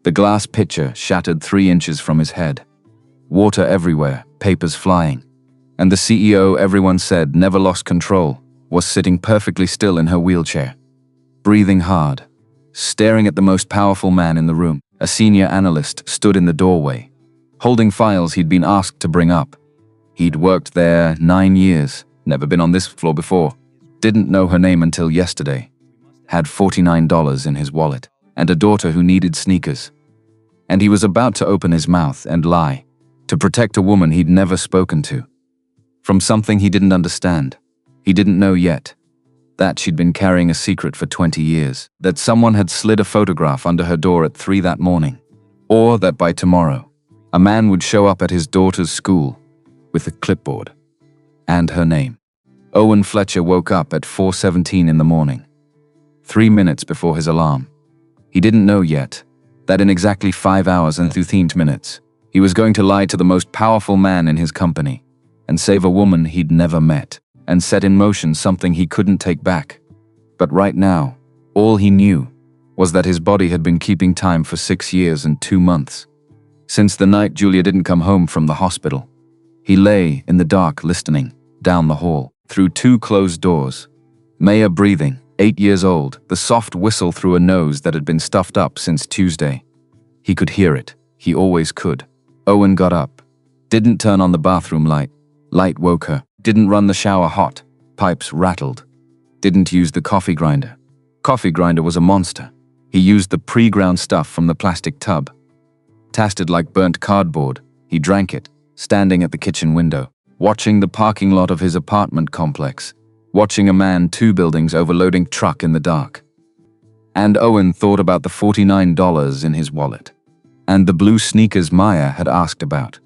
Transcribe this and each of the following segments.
The glass pitcher shattered 3 inches from his head. Water everywhere, papers flying. And the CEO everyone said never lost control was sitting perfectly still in her wheelchair, breathing hard, staring at the most powerful man in the room. A senior analyst stood in the doorway, holding files he'd been asked to bring up. He'd worked there 9 years, never been on this floor before, didn't know her name until yesterday, had $49 in his wallet, and a daughter who needed sneakers. And he was about to open his mouth and lie, to protect a woman he'd never spoken to. From something he didn't understand. He didn't know yet. That she'd been carrying a secret for 20 years. That someone had slid a photograph under her door at 3 that morning. Or that by tomorrow, a man would show up at his daughter's school with a clipboard and her name. Owen Fletcher woke up at 4:17 in the morning, 3 minutes before his alarm. He didn't know yet that in exactly 5 hours and 13 minutes, he was going to lie to the most powerful man in his company and save a woman he'd never met and set in motion something he couldn't take back. But right now, all he knew was that his body had been keeping time for 6 years and 2 months. Since the night Julia didn't come home from the hospital, he lay in the dark listening, down the hall, through 2 closed doors. Maya breathing, 8 years old, the soft whistle through a nose that had been stuffed up since Tuesday. He could hear it. He always could. Owen got up, didn't turn on the bathroom light. Light woke her. Didn't run the shower hot. Pipes rattled. Didn't use the coffee grinder. Coffee grinder was a monster. He used the pre-ground stuff from the plastic tub. Tasted like burnt cardboard. He drank it, standing at the kitchen window, watching the parking lot of his apartment complex, watching a man 2 buildings over loading truck in the dark. And Owen thought about the $49 in his wallet. And the blue sneakers Maya had asked about.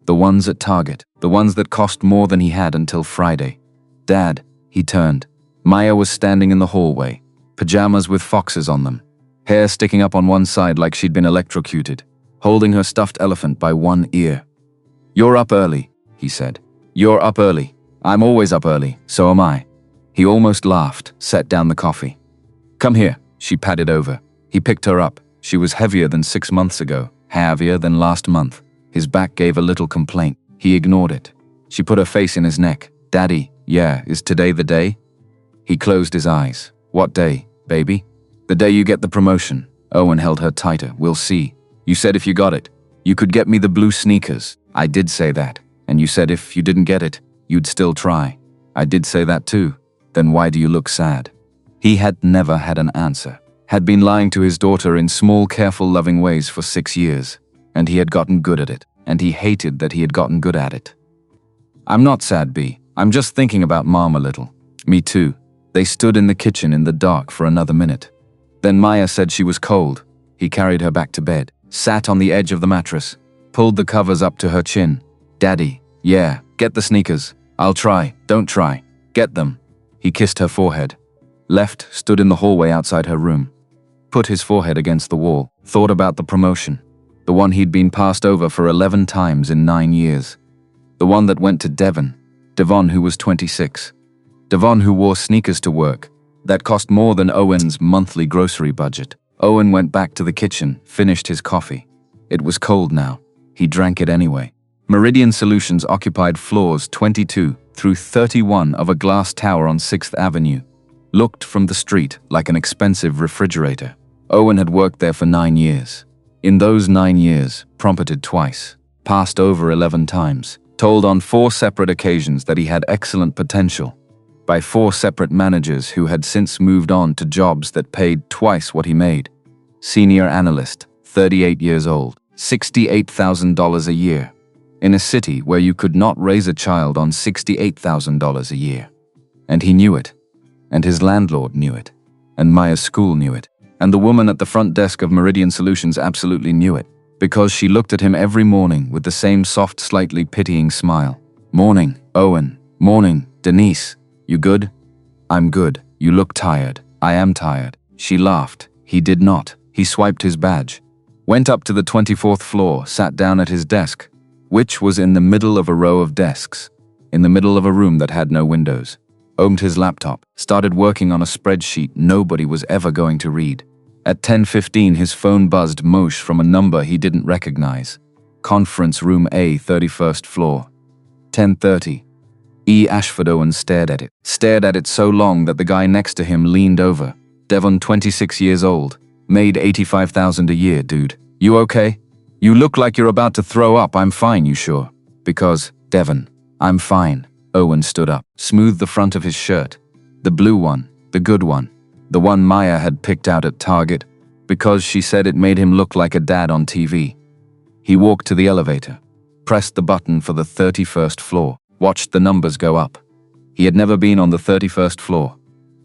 The ones at Target, the ones that cost more than he had until Friday. Dad, he turned. Maya was standing in the hallway, pajamas with foxes on them, hair sticking up on one side like she'd been electrocuted, holding her stuffed elephant by one ear. "You're up early," he said. "You're up early. I'm always up early, so am I." He almost laughed, set down the coffee. "Come here," she padded over. He picked her up. She was heavier than 6 months ago, heavier than last month. His back gave a little complaint. He ignored it. She put her face in his neck. "Daddy, yeah, is today the day?" He closed his eyes. "What day, baby?" "The day you get the promotion." Owen held her tighter. "We'll see. You said if you got it, you could get me the blue sneakers." "I did say that. And you said if you didn't get it, you'd still try." "I did say that too. Then why do you look sad?" He had never had an answer. Had been lying to his daughter in small, careful, loving ways for 6 years. And he had gotten good at it. And he hated that he had gotten good at it. "I'm not sad, B. I'm just thinking about Mom a little." "Me too." They stood in the kitchen in the dark for another minute. Then Maya said she was cold. He carried her back to bed, sat on the edge of the mattress, pulled the covers up to her chin. "Daddy, yeah, get the sneakers. I'll try. Don't try. Get them." He kissed her forehead. Left, stood in the hallway outside her room. Put his forehead against the wall, thought about the promotion. The one he'd been passed over for 11 times in 9 years. The one that went to Devon who was 26. Devon who wore sneakers to work. That cost more than Owen's monthly grocery budget. Owen went back to the kitchen, finished his coffee. It was cold now. He drank it anyway. Meridian Solutions occupied floors 22 through 31 of a glass tower on 6th Avenue. Looked from the street like an expensive refrigerator. Owen had worked there for 9 years. In those 9 years, promoted twice, passed over 11 times, told on 4 separate occasions that he had excellent potential, by 4 separate managers who had since moved on to jobs that paid twice what he made. Senior analyst, 38 years old, $68,000 a year, in a city where you could not raise a child on $68,000 a year. And he knew it, and his landlord knew it, and Maya's school knew it. And the woman at the front desk of Meridian Solutions absolutely knew it, because she looked at him every morning with the same soft, slightly pitying smile. "Morning, Owen. Morning, Denise. You good?" "I'm good. You look tired." "I am tired." She laughed. He did not. He swiped his badge, went up to the 24th floor, sat down at his desk, which was in the middle of a row of desks, in the middle of a room that had no windows. Opened his laptop, started working on a spreadsheet nobody was ever going to read, At 10:15, his phone buzzed Mosh from a number he didn't recognize. Conference room A, 31st floor. 10:30. E. Ashford Owen stared at it so long that the guy next to him leaned over. Devon, 26 years old. Made $85,000 a year, dude. You okay? You look like you're about to throw up. I'm fine, you sure? Because, Devon, I'm fine. Owen stood up, smoothed the front of his shirt. The blue one, the good one. The one Maya had picked out at Target, because she said it made him look like a dad on TV. He walked to the elevator, pressed the button for the 31st floor, watched the numbers go up. He had never been on the 31st floor.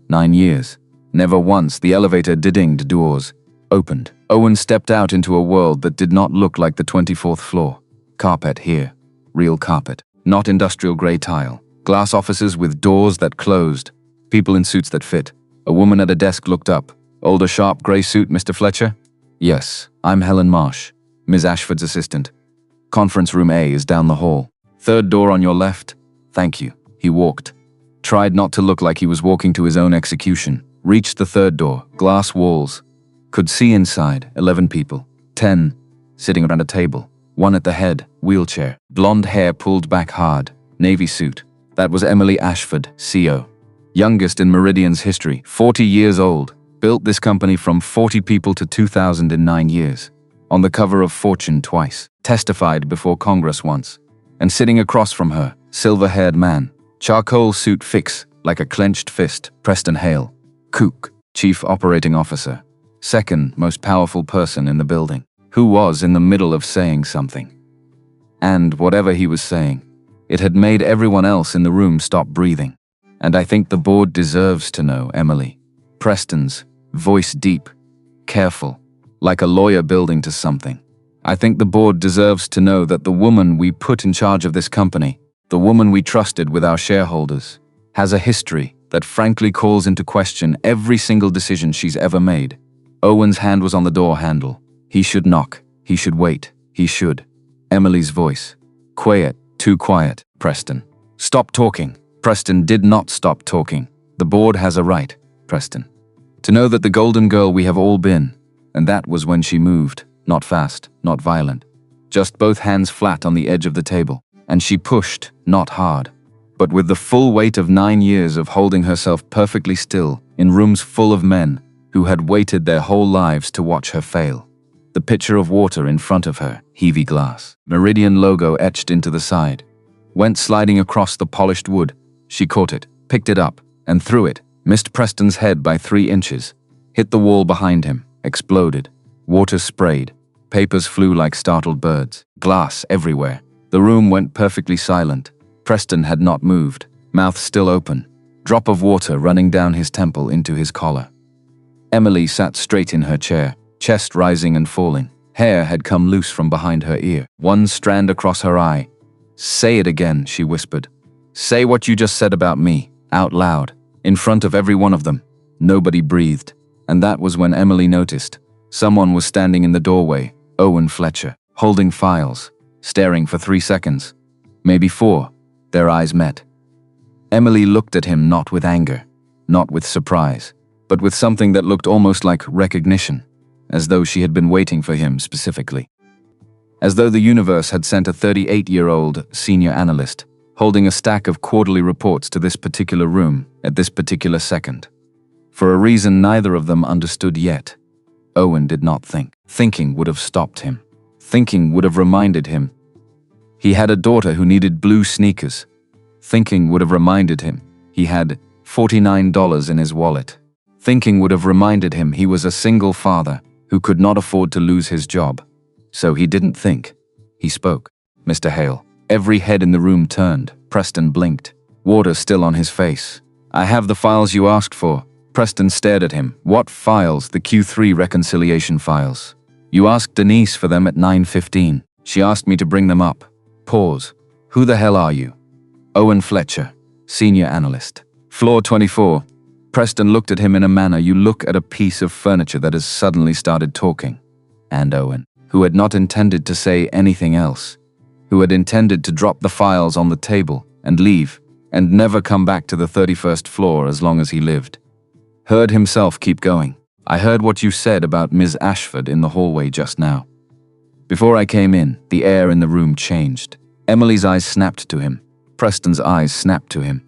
9 years. Never once. The elevator dinged, doors opened. Owen stepped out into a world that did not look like the 24th floor. Carpet here. Real carpet. Not industrial gray tile. Glass offices with doors that closed. People in suits that fit. A woman at a desk looked up. Older, sharp gray suit, Mr. Fletcher? Yes, I'm Helen Marsh, Ms. Ashford's assistant. Conference room A is down the hall. Third door on your left. Thank you. He walked. Tried not to look like he was walking to his own execution. Reached the third door. Glass walls. Could see inside. 11 people. 10. Sitting around a table. One at the head. Wheelchair. Blonde hair pulled back hard. Navy suit. That was Emily Ashford, CO. Youngest in Meridian's history. 40 years old. Built this company from 40 people to 2,000 in 9 years. On the cover of Fortune twice. Testified before Congress once. And sitting across from her, silver-haired man. Charcoal suit fix, like a clenched fist, Preston Hale. Cook, Chief Operating Officer. Second most powerful person in the building. Who was in the middle of saying something. And whatever he was saying, it had made everyone else in the room stop breathing. And I think the board deserves to know, Emily. Preston's voice deep, careful, like a lawyer building to something. I think the board deserves to know that the woman we put in charge of this company, the woman we trusted with our shareholders, has a history that frankly calls into question every single decision she's ever made. Owen's hand was on the door handle. He should knock. He should wait. He should. Emily's voice. Quiet. Too quiet. Preston. Stop talking. Preston did not stop talking. The board has a right, Preston, to know that the golden girl we have all been, and that was when she moved, not fast, not violent, just both hands flat on the edge of the table, and she pushed, not hard, but with the full weight of 9 years of holding herself perfectly still in rooms full of men who had waited their whole lives to watch her fail. The pitcher of water in front of her, heavy glass, Meridian logo etched into the side, went sliding across the polished wood. She caught it, picked it up, and threw it, missed Preston's head by 3 inches, hit the wall behind him, exploded. Water sprayed. Papers flew like startled birds. Glass everywhere. The room went perfectly silent. Preston had not moved, mouth still open, drop of water running down his temple into his collar. Emily sat straight in her chair, chest rising and falling. Hair had come loose from behind her ear, one strand across her eye. Say it again, she whispered. Say what you just said about me, out loud, in front of every one of them. Nobody breathed, and that was when Emily noticed. Someone was standing in the doorway, Owen Fletcher, holding files, staring for 3 seconds, maybe 4. Their eyes met. Emily looked at him not with anger, not with surprise, but with something that looked almost like recognition, as though she had been waiting for him specifically. As though the universe had sent a 38-year-old senior analyst, holding a stack of quarterly reports to this particular room at this particular second. For a reason neither of them understood yet. Owen did not think. Thinking would have stopped him. Thinking would have reminded him. He had a daughter who needed blue sneakers. Thinking would have reminded him he had $49 in his wallet. Thinking would have reminded him he was a single father who could not afford to lose his job. So he didn't think. He spoke. Mr. Hale. Every head in the room turned. Preston blinked. Water still on his face. I have the files you asked for. Preston stared at him. What files? The Q3 reconciliation files. You asked Denise for them at 9:15. She asked me to bring them up. Pause. Who the hell are you? Owen Fletcher, senior analyst. Floor 24. Preston looked at him in a manner you look at a piece of furniture that has suddenly started talking. And Owen, who had not intended to say anything else, who had intended to drop the files on the table and leave, and never come back to the 31st floor as long as he lived, heard himself keep going. I heard what you said about Ms. Ashford in the hallway just now. Before I came in, the air in the room changed. Emily's eyes snapped to him. Preston's eyes snapped to him.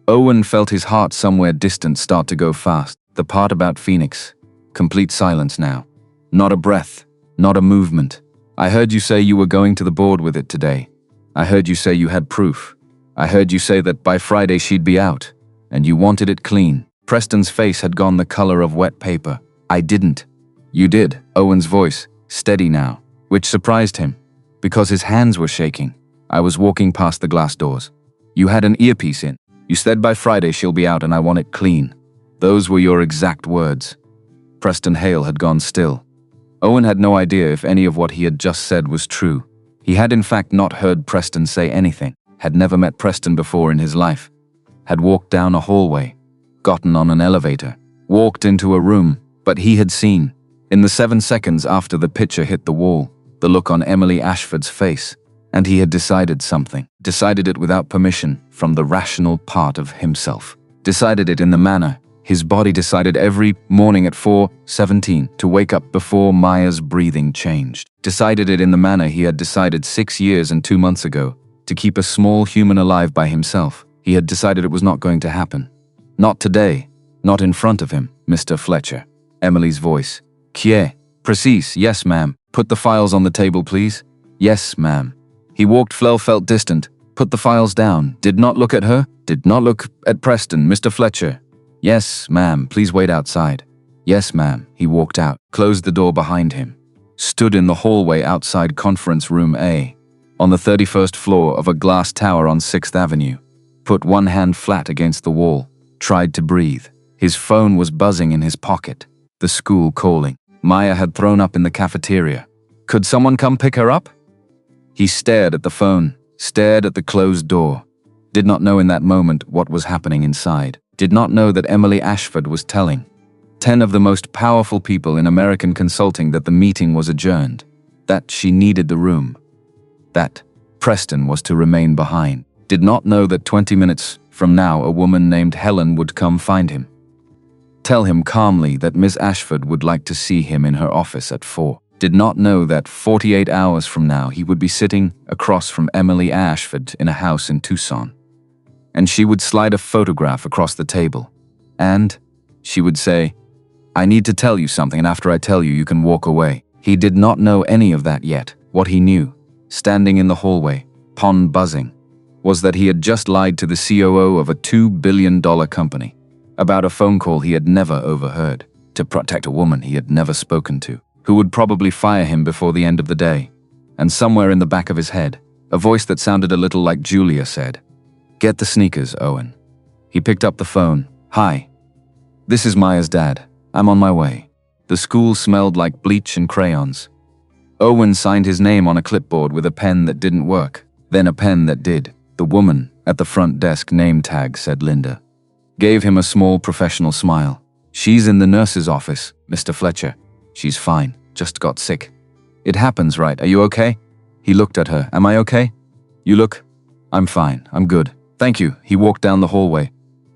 Owen felt his heart somewhere distant start to go fast. The part about Phoenix. Complete silence now. Not a breath. Not a movement. I heard you say you were going to the board with it today. I heard you say you had proof. I heard you say that by Friday she'd be out. And you wanted it clean. Preston's face had gone the color of wet paper. I didn't. You did. Owen's voice, steady now, which surprised him, because his hands were shaking. I was walking past the glass doors. You had an earpiece in. You said by Friday she'll be out and I want it clean. Those were your exact words. Preston Hale had gone still. Owen had no idea if any of what he had just said was true. He had in fact not heard Preston say anything, had never met Preston before in his life, had walked down a hallway, gotten on an elevator, walked into a room, but he had seen, in the 7 seconds after the picture hit the wall, the look on Emily Ashford's face, and he had decided something, decided it without permission from the rational part of himself, decided it in the manner his body decided every morning at 4:17 to wake up before Maya's breathing changed, decided it in the manner he had decided 6 years and 2 months ago to keep a small human alive by himself. He had decided it was not going to happen. Not today, not in front of him, Mr. Fletcher. Emily's voice. Kie, precis, yes ma'am. Put the files on the table please. Yes ma'am. He walked felt distant, put the files down, did not look at her, did not look at Preston, Mr. Fletcher. Yes ma'am, please wait outside. Yes ma'am. He walked out, closed the door behind him, stood in the hallway outside conference room A, on the 31st floor of a glass tower on 6th Avenue, put one hand flat against the wall, tried to breathe. His phone was buzzing in his pocket. The school calling. Maya had thrown up in the cafeteria. Could someone come pick her up? He stared at the phone, stared at the closed door, did not know in that moment what was happening inside, did not know that Emily Ashford was telling 10 of the most powerful people in American consulting that the meeting was adjourned, that she needed the room, that Preston was to remain behind, did not know that 20 minutes from now a woman named Helen would come find him. Tell him calmly that Miss Ashford would like to see him in her office at 4. Did not know that 48 hours from now he would be sitting across from Emily Ashford in a house in Tucson. And she would slide a photograph across the table. And she would say, I need to tell you something, and after I tell you, you can walk away. He did not know any of that yet. What he knew, standing in the hallway, pond buzzing, was that he had just lied to the COO of a $2 billion company about a phone call he had never overheard, to protect a woman he had never spoken to, who would probably fire him before the end of the day. And somewhere in the back of his head, a voice that sounded a little like Julia said, Get the sneakers, Owen. He picked up the phone. Hi. This is Maya's dad. I'm on my way. The school smelled like bleach and crayons. Owen signed his name on a clipboard with a pen that didn't work, then a pen that did. The woman at the front desk name tag said Linda. Gave him a small professional smile. She's in the nurse's office, Mr. Fletcher. She's fine, just got sick. It happens, right? Are you okay? He looked at her. Am I okay? You look. I'm fine, I'm good. Thank you. He walked down the hallway,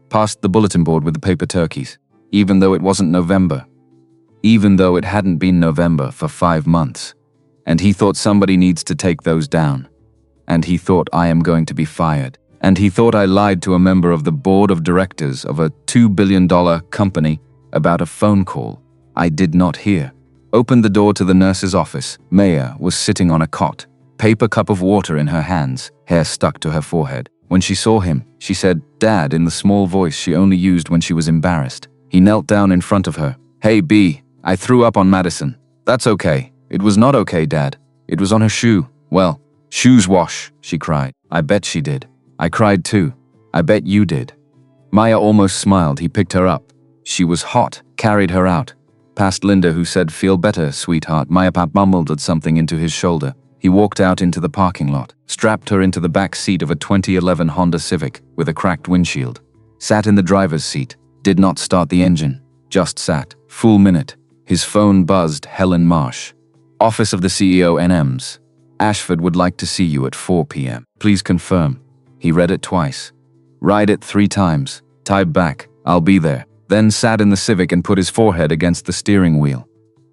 past the bulletin board with the paper turkeys, even though it wasn't November. Even though it hadn't been November for 5 months. And he thought somebody needs to take those down. And he thought I am going to be fired. And he thought I lied to a member of the board of directors of a $2 billion company about a phone call I did not hear. Opened the door to the nurse's office. Maya was sitting on a cot, paper cup of water in her hands, hair stuck to her forehead. When she saw him, she said, Dad, in the small voice she only used when she was embarrassed. He knelt down in front of her. Hey, B, I threw up on Madison. That's okay. It was not okay, Dad. It was on her shoe. Well, shoes wash, she cried. I bet she did. I cried too. I bet you did. Maya almost smiled. He picked her up. She was hot, carried her out. Past Linda, who said, Feel better, sweetheart. Maya mumbled at something into his shoulder. He walked out into the parking lot, strapped her into the back seat of a 2011 Honda Civic with a cracked windshield. Sat in the driver's seat, did not start the engine, just sat. Full minute. His phone buzzed. Helen Marsh. Office of the CEO NMs. Ashford would like to see you at 4 p.m. Please confirm. He read it twice. Write it 3 times. Type back. I'll be there. then sat in the Civic and put his forehead against the steering wheel.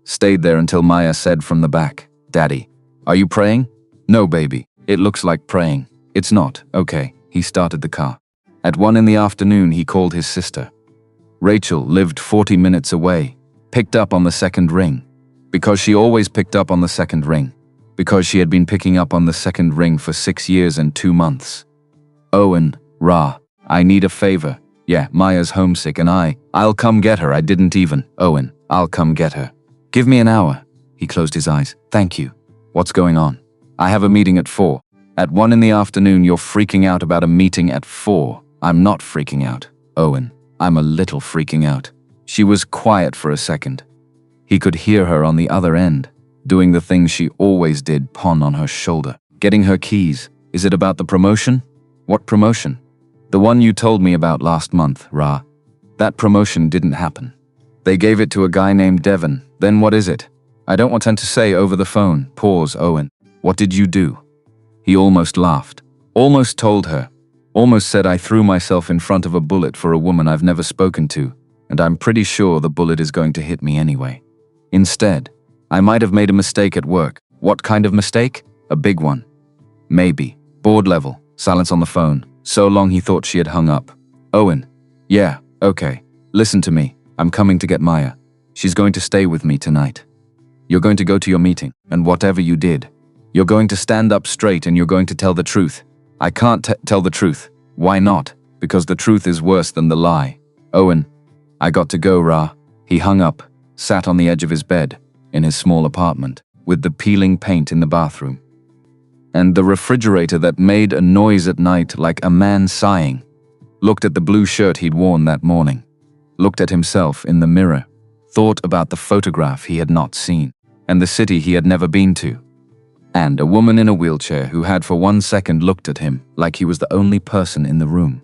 Stayed there until Maya said from the back, "Daddy, are you praying?" "No, baby. It looks like praying." "It's not. Okay." He started the car. At 1 in the afternoon, he called his sister. Rachel lived 40 minutes away, picked up on the second ring. Because she always picked up on the second ring. Because she had been picking up on the second ring for 6 years and 2 months. "Owen, Ra, I need a favor. Yeah, Maya's homesick and I'll come get her. I didn't even. Owen, I'll come get her. Give me an hour." He closed his eyes. "Thank you. What's going on?" "I have a meeting at 4. At 1 in the afternoon, you're freaking out about a meeting at 4. I'm not freaking out, Owen. I'm a little freaking out." She was quiet for a second. He could hear her on the other end, doing the thing she always did, pawn on her shoulder. "Getting her keys. Is it about the promotion?" "What promotion?" "The one you told me about last month, Ra. That promotion didn't happen. They gave it to a guy named Devon. Then what is it?" "I don't want to say over the phone." Pause, Owen. "What did you do?" He almost laughed. Almost told her. Almost said, "I threw myself in front of a bullet for a woman I've never spoken to, and I'm pretty sure the bullet is going to hit me anyway." Instead, "I might have made a mistake at work." "What kind of mistake?" "A big one." "Maybe." Board level. Silence on the phone. So long he thought she had hung up. "Owen." "Yeah, okay. Listen to me. I'm coming to get Maya. She's going to stay with me tonight. You're going to go to your meeting, and whatever you did, you're going to stand up straight and you're going to tell the truth." "I can't tell the truth." "Why not?" "Because the truth is worse than the lie." "Owen, I got to go, Ra." He hung up, sat on the edge of his bed, in his small apartment, with the peeling paint in the bathroom. And the refrigerator that made a noise at night like a man sighing. Looked at the blue shirt he'd worn that morning. Looked at himself in the mirror. Thought about the photograph he had not seen, and the city he had never been to. And a woman in a wheelchair who had for 1 second looked at him like he was the only person in the room.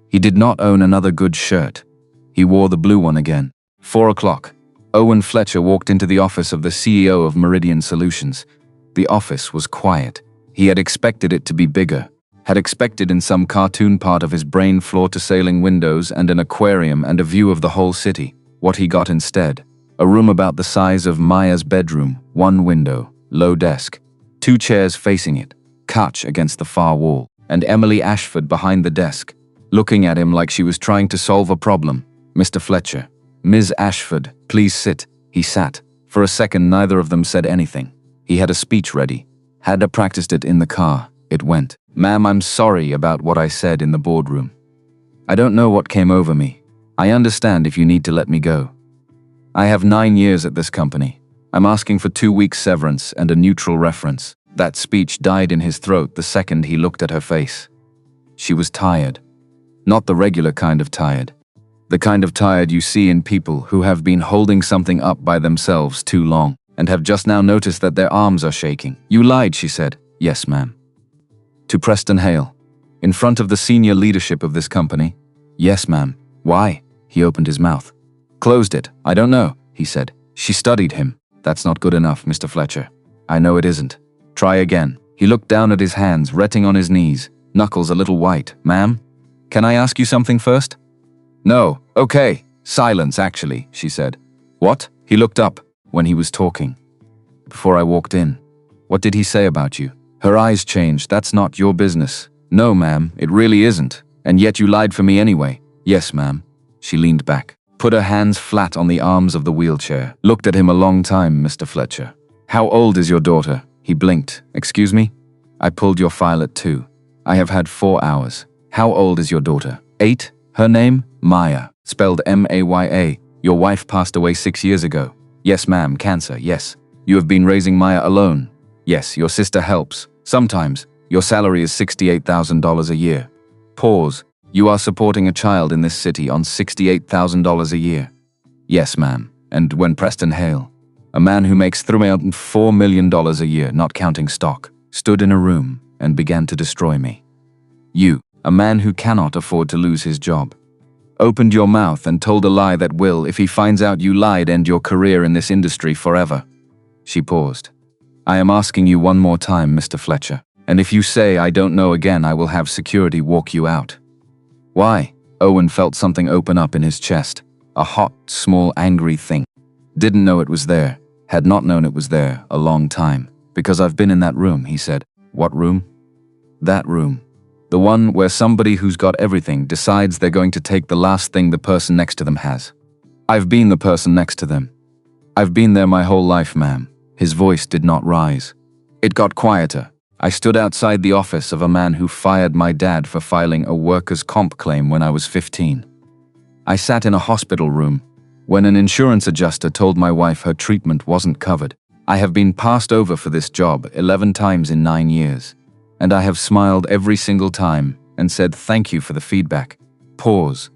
He did not own another good shirt. He wore the blue one again. 4 o'clock. Owen Fletcher walked into the office of the CEO of Meridian Solutions. The office was quiet. He had expected it to be bigger. Had expected in some cartoon part of his brain floor-to-ceiling windows and an aquarium and a view of the whole city. What he got instead: a room about the size of Maya's bedroom, 1 window, low desk, 2 chairs facing it, couch against the far wall, and Emily Ashford behind the desk, looking at him like she was trying to solve a problem. "Mr. Fletcher." "Ms. Ashford, please sit." He sat. For a second, neither of them said anything. He had a speech ready. Had practiced it in the car. It went, "Ma'am, I'm sorry about what I said in the boardroom. I don't know what came over me. I understand if you need to let me go. I have 9 years at this company. I'm asking for 2 weeks severance and a neutral reference." That speech died in his throat the second he looked at her face. She was tired. Not the regular kind of tired. The kind of tired you see in people who have been holding something up by themselves too long and have just now noticed that their arms are shaking. "You lied," she said. "Yes, ma'am." "To Preston Hale. In front of the senior leadership of this company." "Yes, ma'am." "Why?" He opened his mouth. Closed it. "I don't know," he said. She studied him. "That's not good enough, Mr. Fletcher." "I know it isn't. Try again." He looked down at his hands, resting on his knees, knuckles a little white. "Ma'am, can I ask you something first?" "No." "Okay. Silence, actually," she said. "What?" He looked up when he was talking. "Before I walked in. What did he say about you?" Her eyes changed. "That's not your business." "No, ma'am, it really isn't. And yet you lied for me anyway." "Yes, ma'am." She leaned back, put her hands flat on the arms of the wheelchair, looked at him a long time. "Mr. Fletcher. How old is your daughter?" He blinked. "Excuse me?" "I pulled your file at 2. I have had 4 hours. How old is your daughter?" 8. "Her name?" "Maya. Spelled Maya. Your wife passed away 6 years ago." "Yes, ma'am. Cancer, yes." "You have been raising Maya alone?" "Yes. Your sister helps. Sometimes. Your salary is $68,000 a year." Pause. "You are supporting a child in this city on $68,000 a year?" "Yes, ma'am. And when Preston Hale, a man who makes $3.4 million a year, not counting stock, stood in a room and began to destroy me. You, a man who cannot afford to lose his job, opened your mouth and told a lie that will, if he finds out you lied, end your career in this industry forever." She paused. "I am asking you one more time, Mr. Fletcher, and if you say I don't know again, I will have security walk you out." "Why?" Owen felt something open up in his chest. A hot, small, angry thing. Didn't know it was there. Had not known it was there a long time. Because I've been in that room, he said. What room? That room. The one where somebody who's got everything decides they're going to take the last thing the person next to them has. I've been the person next to them. I've been there my whole life, ma'am. His voice did not rise. It got quieter. I stood outside the office of a man who fired my dad for filing a workers' comp claim when I was 15. I sat in a hospital room when an insurance adjuster told my wife her treatment wasn't covered. I have been passed over for this job 11 times in 9 years, and I have smiled every single time and said thank you for the feedback. Pause.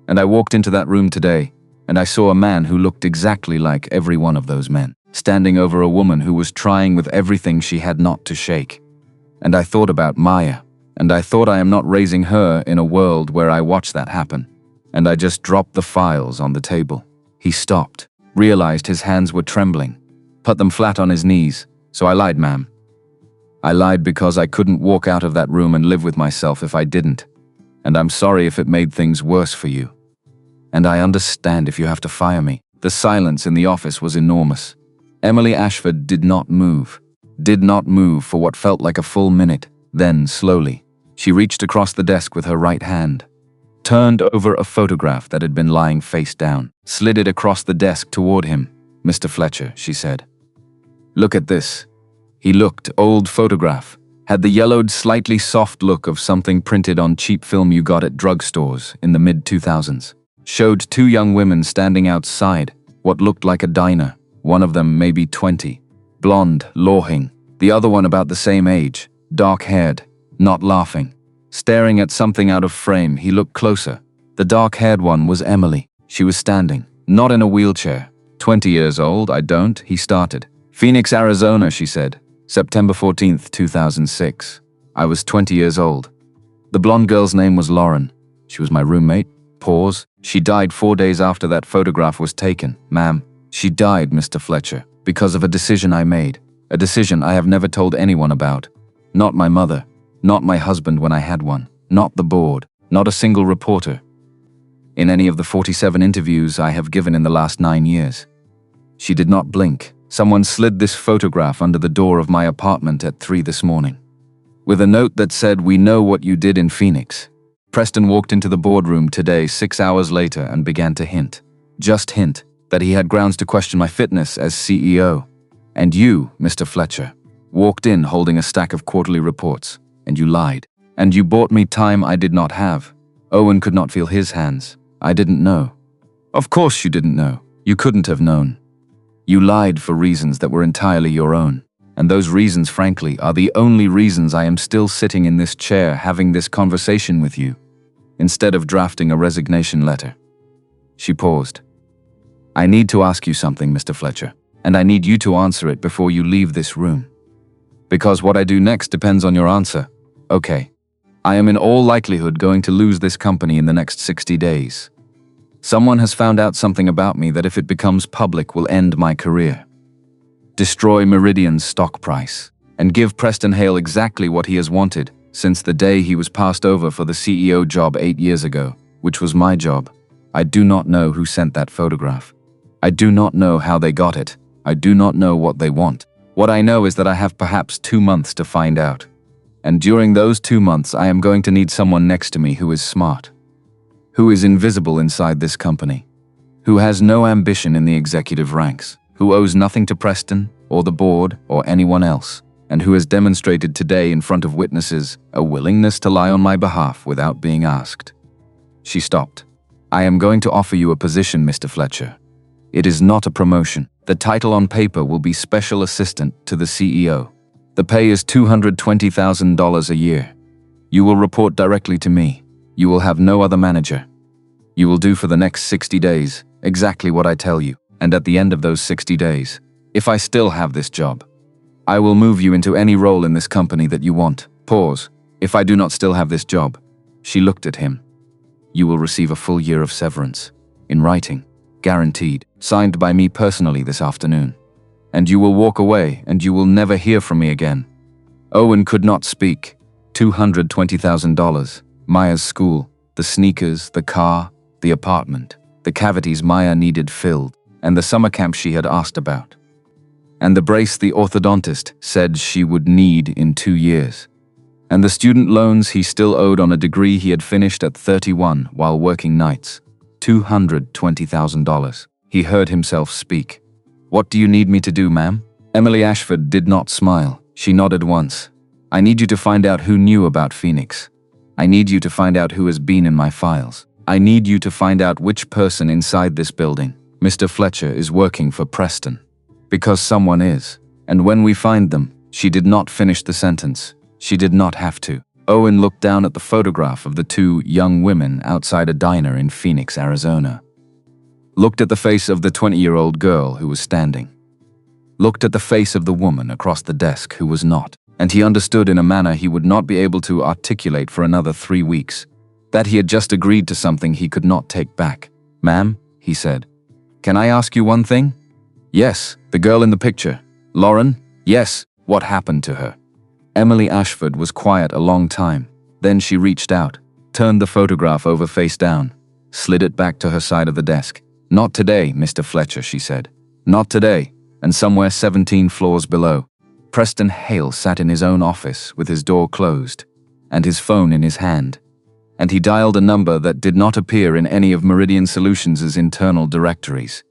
And I walked into that room today, and I saw a man who looked exactly like every one of those men, standing over a woman who was trying with everything she had not to shake. And I thought about Maya, and I thought I am not raising her in a world where I watch that happen. And I just dropped the files on the table. He stopped, realized his hands were trembling, put them flat on his knees. So I lied, ma'am. I lied because I couldn't walk out of that room and live with myself if I didn't. And I'm sorry if it made things worse for you. And I understand if you have to fire me. The silence in the office was enormous. Emily Ashford did not move for what felt like a full minute. Then, slowly, she reached across the desk with her right hand, turned over a photograph that had been lying face down, slid it across the desk toward him. Mr. Fletcher, she said. Look at this. He looked. Old photograph. Had the yellowed, slightly soft look of something printed on cheap film you got at drugstores in the mid-2000s. Showed two young women standing outside what looked like a diner. One of them maybe 20. Blonde, lawing. The other one about the same age. Dark-haired. Not laughing. Staring at something out of frame. He looked closer. The dark-haired one was Emily. She was standing. Not in a wheelchair. 20 years old, I don't, he started. Phoenix, Arizona, she said. September 14th, 2006. I was 20 years old. The blonde girl's name was Lauren. She was my roommate. Pause. She died 4 days after that photograph was taken. Ma'am, she died, Mr. Fletcher, because of a decision I made. A decision I have never told anyone about. Not my mother. Not my husband when I had one. Not the board. Not a single reporter. In any of the 47 interviews I have given in the last 9 years. She did not blink. Someone slid this photograph under the door of my apartment at 3 this morning, with a note that said, "We know what you did in Phoenix." Preston walked into the boardroom today 6 hours later and began to hint, just hint, that he had grounds to question my fitness as CEO. And you, Mr. Fletcher, walked in holding a stack of quarterly reports, and you lied. And you bought me time I did not have. Owen could not feel his hands. I didn't know. Of course you didn't know. You couldn't have known. You lied for reasons that were entirely your own. And those reasons, frankly, are the only reasons I am still sitting in this chair having this conversation with you, instead of drafting a resignation letter. She paused. I need to ask you something, Mr. Fletcher, and I need you to answer it before you leave this room. Because what I do next depends on your answer. Okay. I am in all likelihood going to lose this company in the next 60 days. Someone has found out something about me that if it becomes public will end my career. Destroy Meridian's stock price, and give Preston Hale exactly what he has wanted since the day he was passed over for the CEO job 8 years ago, which was my job. I do not know who sent that photograph. I do not know how they got it. I do not know what they want. What I know is that I have perhaps 2 months to find out. And during those 2 months, I am going to need someone next to me who is smart, who is invisible inside this company, who has no ambition in the executive ranks, who owes nothing to Preston or the board or anyone else, and who has demonstrated today in front of witnesses a willingness to lie on my behalf without being asked. She stopped. I am going to offer you a position, Mr. Fletcher. It is not a promotion. The title on paper will be Special Assistant to the CEO. The pay is $220,000 a year. You will report directly to me. You will have no other manager. You will do for the next 60 days exactly what I tell you, and at the end of those 60 days, if I still have this job, I will move you into any role in this company that you want. Pause. If I do not still have this job, she looked at him. You will receive a full year of severance, in writing, guaranteed, signed by me personally this afternoon. And you will walk away and you will never hear from me again. Owen could not speak. $220,000. Maya's school, the sneakers, the car, the apartment. the cavities Maya needed filled, and the summer camp she had asked about. And the brace the orthodontist said she would need in 2 years. And the student loans he still owed on a degree he had finished at 31 while working nights. $220,000. He heard himself speak. "What do you need me to do, ma'am?" Emily Ashford did not smile. She nodded once. "I need you to find out who knew about Phoenix. I need you to find out who has been in my files. I need you to find out which person inside this building, Mr. Fletcher, is working for Preston. Because someone is. And when we find them," she did not finish the sentence. She did not have to. Owen looked down at the photograph of the 2 young women outside a diner in Phoenix, Arizona. Looked at the face of the 20-year-old girl who was standing. Looked at the face of the woman across the desk who was not. And he understood in a manner he would not be able to articulate for another 3 weeks, that he had just agreed to something he could not take back. "Ma'am," he said, "can I ask you one thing?" "Yes, the girl in the picture. Lauren?" "Yes, what happened to her?" Emily Ashford was quiet a long time. Then she reached out, turned the photograph over face down, slid it back to her side of the desk. "Not today, Mr. Fletcher," she said. "Not today." And somewhere 17 floors below, Preston Hale sat in his own office with his door closed and his phone in his hand. And he dialed a number that did not appear in any of Meridian Solutions' internal directories.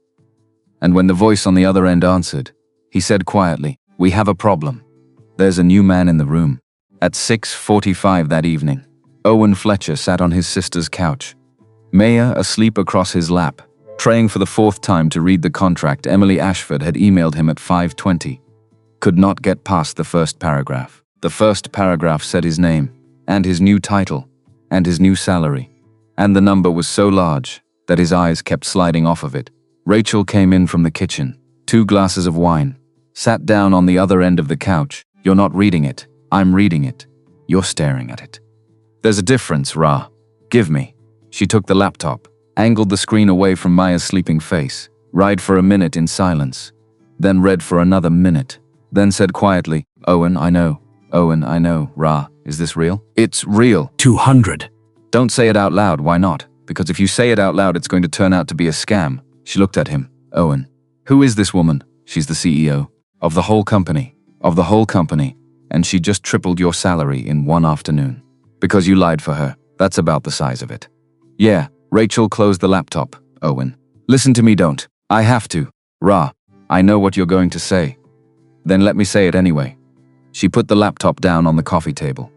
And when the voice on the other end answered, he said quietly, "We have a problem. There's a new man in the room." At 6:45 that evening, Owen Fletcher sat on his sister's couch, Maya asleep across his lap, praying for the 4th time to read the contract Emily Ashford had emailed him at 5:20. Could not get past the first paragraph. The first paragraph said his name, and his new title, and his new salary. And the number was so large that his eyes kept sliding off of it. Rachel came in from the kitchen, 2 glasses of wine, sat down on the other end of the couch. "You're not reading it. I'm reading it. You're staring at it. There's a difference, Ra. Give me." She took the laptop, angled the screen away from Maya's sleeping face, read for a minute in silence, then read for another minute, then said quietly, "Owen, I know. Owen, I know. Ra, is this real?" "It's real." 200. "Don't say it out loud. Why not? Because if you say it out loud, it's going to turn out to be a scam." She looked at him. "Owen, who is this woman?" "She's the CEO. Of the whole company. Of the whole company. And she just tripled your salary in 1 afternoon. Because you lied for her. That's about the size of it." "Yeah." Rachel closed the laptop. "Owen, listen to me, don't. I have to. Ra, I know what you're going to say. Then let me say it anyway." She put the laptop down on the coffee table,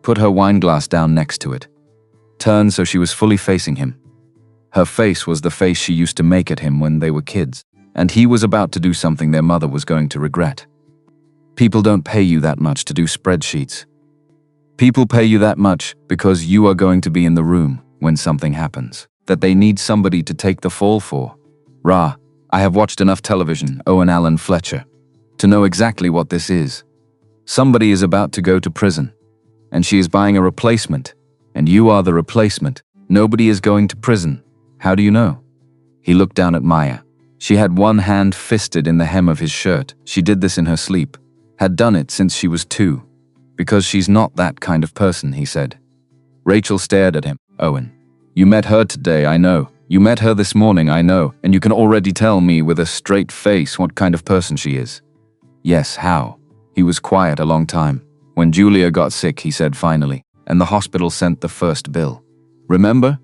put her wine glass down next to it, turned so she was fully facing him. Her face was the face she used to make at him when they were kids, and he was about to do something their mother was going to regret. People don't pay you that much to do spreadsheets. People pay you that much because you are going to be in the room when something happens that they need somebody to take the fall for. Ra, I have watched enough television, Owen Allen Fletcher, to know exactly what this is. Somebody is about to go to prison, and she is buying a replacement, and you are the replacement. Nobody is going to prison. How do you know? He looked down at Maya. She had one hand fisted in the hem of his shirt. She did this in her sleep, had done it since she was 2. "Because she's not that kind of person," he said. Rachel stared at him. "Owen, you met her today, I know. You met her this morning, I know, and you can already tell me with a straight face what kind of person she is." "Yes, how?" He was quiet a long time. "When Julia got sick," he said finally, "and the hospital sent the first bill. Remember?"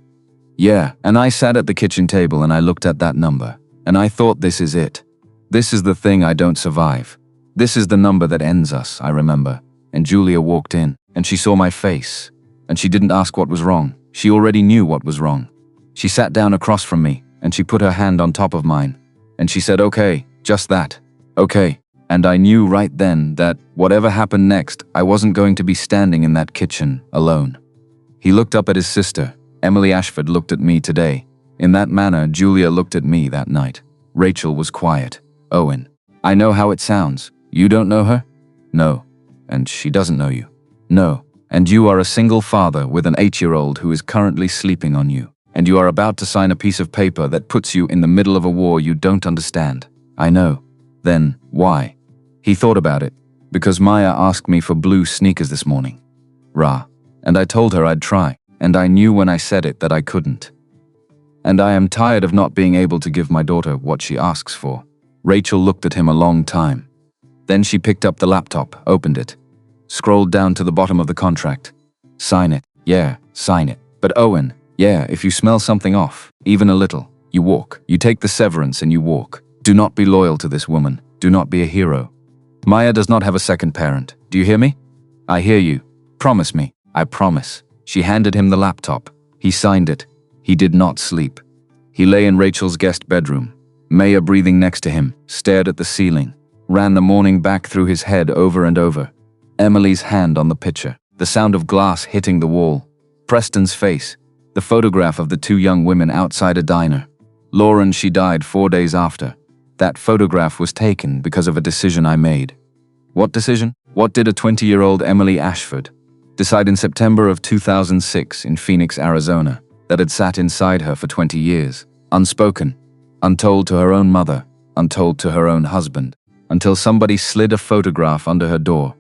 "Yeah, and I sat at the kitchen table and I looked at that number, and I thought, this is it. This is the thing I don't survive. This is the number that ends us, I remember." And Julia walked in, and she saw my face, and she didn't ask what was wrong. She already knew what was wrong. She sat down across from me, and she put her hand on top of mine, and she said, "Okay, just that. Okay." And I knew right then that whatever happened next, I wasn't going to be standing in that kitchen alone. He looked up at his sister. Emily Ashford looked at me today. In that manner, Julia looked at me that night. Rachel was quiet. "Owen, I know how it sounds. You don't know her?" "No." "And she doesn't know you?" "No. And you are a single father with an 8-year-old who is currently sleeping on you. And you are about to sign a piece of paper that puts you in the middle of a war you don't understand." "I know." "Then, why?" He thought about it. "Because Maya asked me for blue sneakers this morning. Ra. And I told her I'd try. And I knew when I said it that I couldn't. And I am tired of not being able to give my daughter what she asks for. Rachel looked at him a long time. Then she picked up the laptop, opened it, scrolled down to the bottom of the contract. Sign it. Yeah, sign it. But Owen, yeah, if you smell something off, even a little, you walk. You take the severance and you walk. Do not be loyal to this woman. Do not be a hero. Maya does not have a second parent. Do you hear me? I hear you. Promise me. I promise. She handed him the laptop. He signed it. He did not sleep. He lay in Rachel's guest bedroom. Maya, breathing next to him, stared at the ceiling, ran the morning back through his head over and over. Emily's hand on the picture, the sound of glass hitting the wall, Preston's face, the photograph of the two young women outside a diner. Lauren, she died 4 days after. That photograph was taken because of a decision I made. What decision? What did a 20-year-old Emily Ashford decide in September of 2006 in Phoenix, Arizona, that had sat inside her for 20 years, unspoken, untold to her own mother, untold to her own husband, until somebody slid a photograph under her door.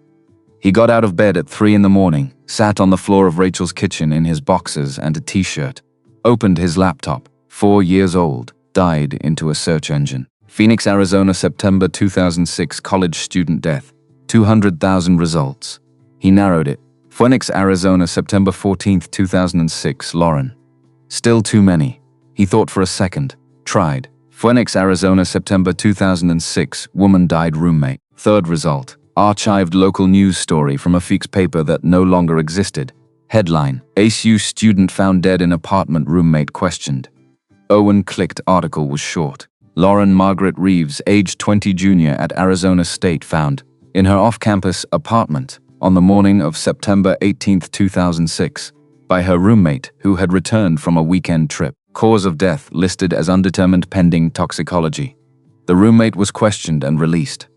He got out of bed at 3 in the morning, sat on the floor of Rachel's kitchen in his boxers and a t-shirt, opened his laptop, 4 years old, died into a search engine. Phoenix, Arizona, September 2006, college student death, 200,000 results. He narrowed it. Phoenix, Arizona, September 14, 2006, Lauren. Still too many. He thought for a second. Tried. Phoenix, Arizona, September 2006, woman died roommate. Third result. Archived local news story from a Phoenix paper that no longer existed. Headline. ASU student found dead in apartment, roommate questioned. Owen clicked. Article was short. Lauren Margaret Reeves, age 20, junior at Arizona State, found in her off-campus apartment on the morning of September 18, 2006, by her roommate who had returned from a weekend trip. Cause of death listed as undetermined pending toxicology. The roommate was questioned and released.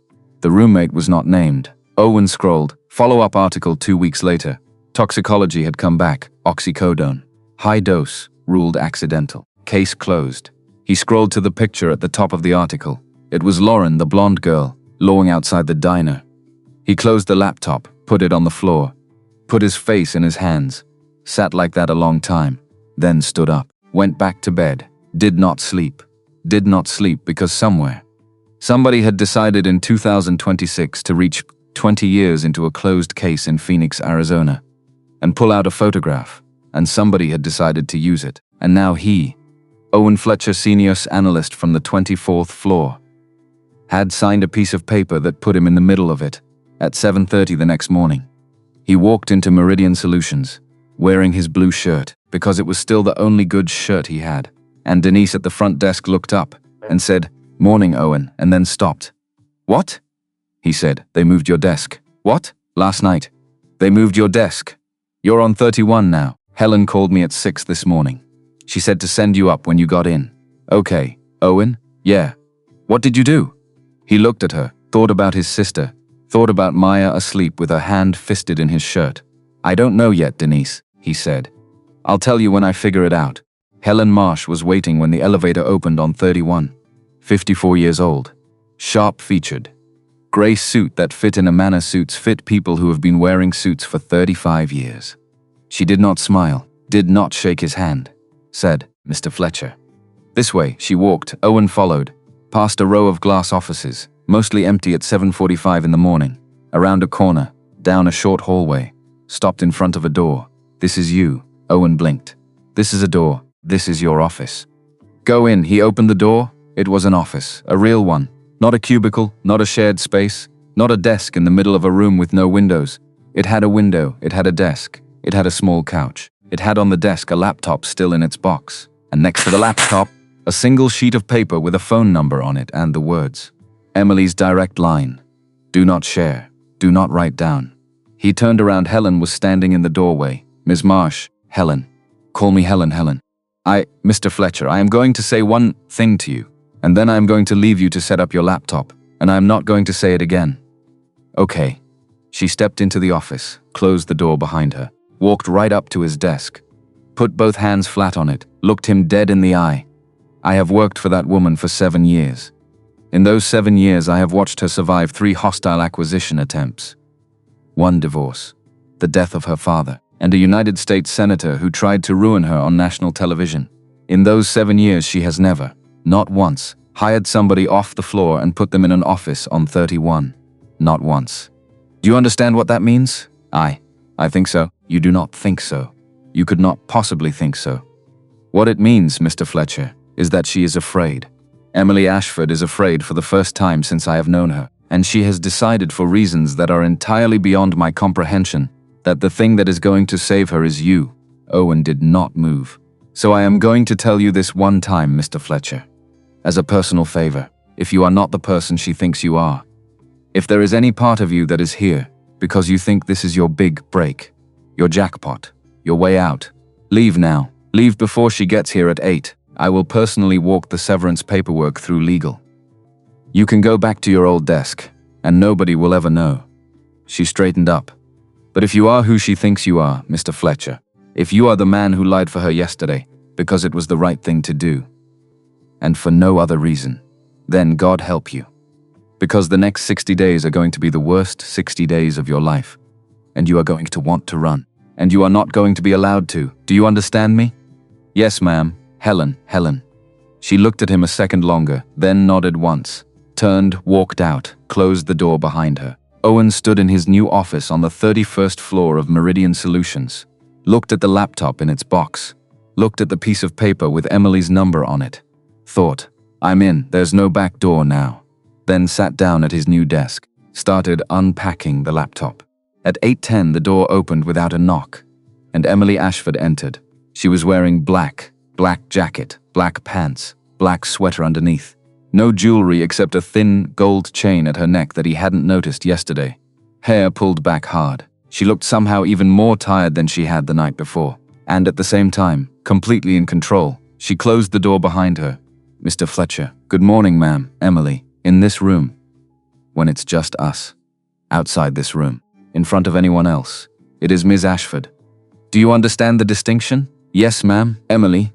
The roommate was not named. Owen scrolled. Follow-up article 2 weeks later. Toxicology had come back. Oxycodone. High dose. Ruled accidental. Case closed. He scrolled to the picture at the top of the article. It was Lauren, the blonde girl, lolling outside the diner. He closed the laptop, put it on the floor, put his face in his hands, sat like that a long time, then stood up, went back to bed, did not sleep. Did not sleep because somebody had decided in 2026 to reach 20 years into a closed case in Phoenix, Arizona, and pull out a photograph, and somebody had decided to use it. And now he, Owen Fletcher, senior analyst from the 24th floor, had signed a piece of paper that put him in the middle of it at 7:30 the next morning. He walked into Meridian Solutions, wearing his blue shirt, because it was still the only good shirt he had. And Denise at the front desk looked up and said, "Morning, Owen," and then stopped. "What?" he said. "They moved your desk." "What?" "Last night. They moved your desk. You're on 31 now. Helen called me at 6 this morning. She said to send you up when you got in." "Okay, Owen?" "Yeah." "What did you do?" He looked at her, thought about his sister, thought about Maya asleep with her hand fisted in his shirt. "I don't know yet, Denise," he said. "I'll tell you when I figure it out." Helen Marsh was waiting when the elevator opened on 31. 54 years old. Sharp-featured. Gray suit that fit in a manner suits fit people who have been wearing suits for 35 years. She did not smile, did not shake his hand. Said, "Mr. Fletcher." This way, she walked. Owen followed. Past a row of glass offices, mostly empty at 7:45 in the morning. Around a corner, down a short hallway. Stopped in front of a door. "This is you." Owen blinked. "This is a door. This is your office." "Go in." He opened the door. It was an office, a real one. Not a cubicle, not a shared space, not a desk in the middle of a room with no windows. It had a window, it had a desk, it had a small couch. It had on the desk a laptop still in its box. And next to the laptop, a single sheet of paper with a phone number on it and the words, "Emily's direct line. Do not share. Do not write down." He turned around. Helen was standing in the doorway. "Ms. Marsh." "Helen." "Call me Helen, Helen." Mr. Fletcher, I am going to say one thing to you, and then I am going to leave you to set up your laptop, and I am not going to say it again." "Okay." She stepped into the office, closed the door behind her, walked right up to his desk, put both hands flat on it, looked him dead in the eye. "I have worked for that woman for 7 years. In those 7 years, I have watched her survive 3 hostile acquisition attempts, 1 divorce, the death of her father, and a United States senator who tried to ruin her on national television. In those 7 years she has never, not once, hired somebody off the floor and put them in an office on 31. Not once. Do you understand what that means? I think so. You do not think so. You could not possibly think so. What it means, Mr. Fletcher, is that she is afraid. Emily Ashford is afraid for the first time since I have known her, and she has decided for reasons that are entirely beyond my comprehension that the thing that is going to save her is you. Owen did not move. So I am going to tell you this one time, Mr. Fletcher. As a personal favor, if you are not the person she thinks you are, if there is any part of you that is here because you think this is your big break, your jackpot, your way out, leave now. Leave before she gets here at 8. I will personally walk the severance paperwork through legal. You can go back to your old desk, and nobody will ever know. She straightened up. But if you are who she thinks you are, Mr. Fletcher, if you are the man who lied for her yesterday because it was the right thing to do, and for no other reason, then God help you. Because the next 60 days are going to be the worst 60 days of your life, and you are going to want to run, and you are not going to be allowed to. Do you understand me? Yes, ma'am. Helen. She looked at him a second longer, then nodded once, turned, walked out, closed the door behind her. Owen stood in his new office on the 31st floor of Meridian Solutions, looked at the laptop in its box, looked at the piece of paper with Emily's number on it, thought, I'm in, there's no back door now. Then sat down at his new desk, started unpacking the laptop. At 8:10 the door opened without a knock, and Emily Ashford entered. She was wearing black jacket, black pants, black sweater underneath. No jewelry except a thin gold chain at her neck that he hadn't noticed yesterday. Hair pulled back hard. She looked somehow even more tired than she had the night before. And at the same time, completely in control, she closed the door behind her. Mr. Fletcher, good morning, ma'am. Emily, in this room. When it's just us. Outside this room. In front of anyone else. It is Ms. Ashford. Do you understand the distinction? Yes, ma'am. Emily.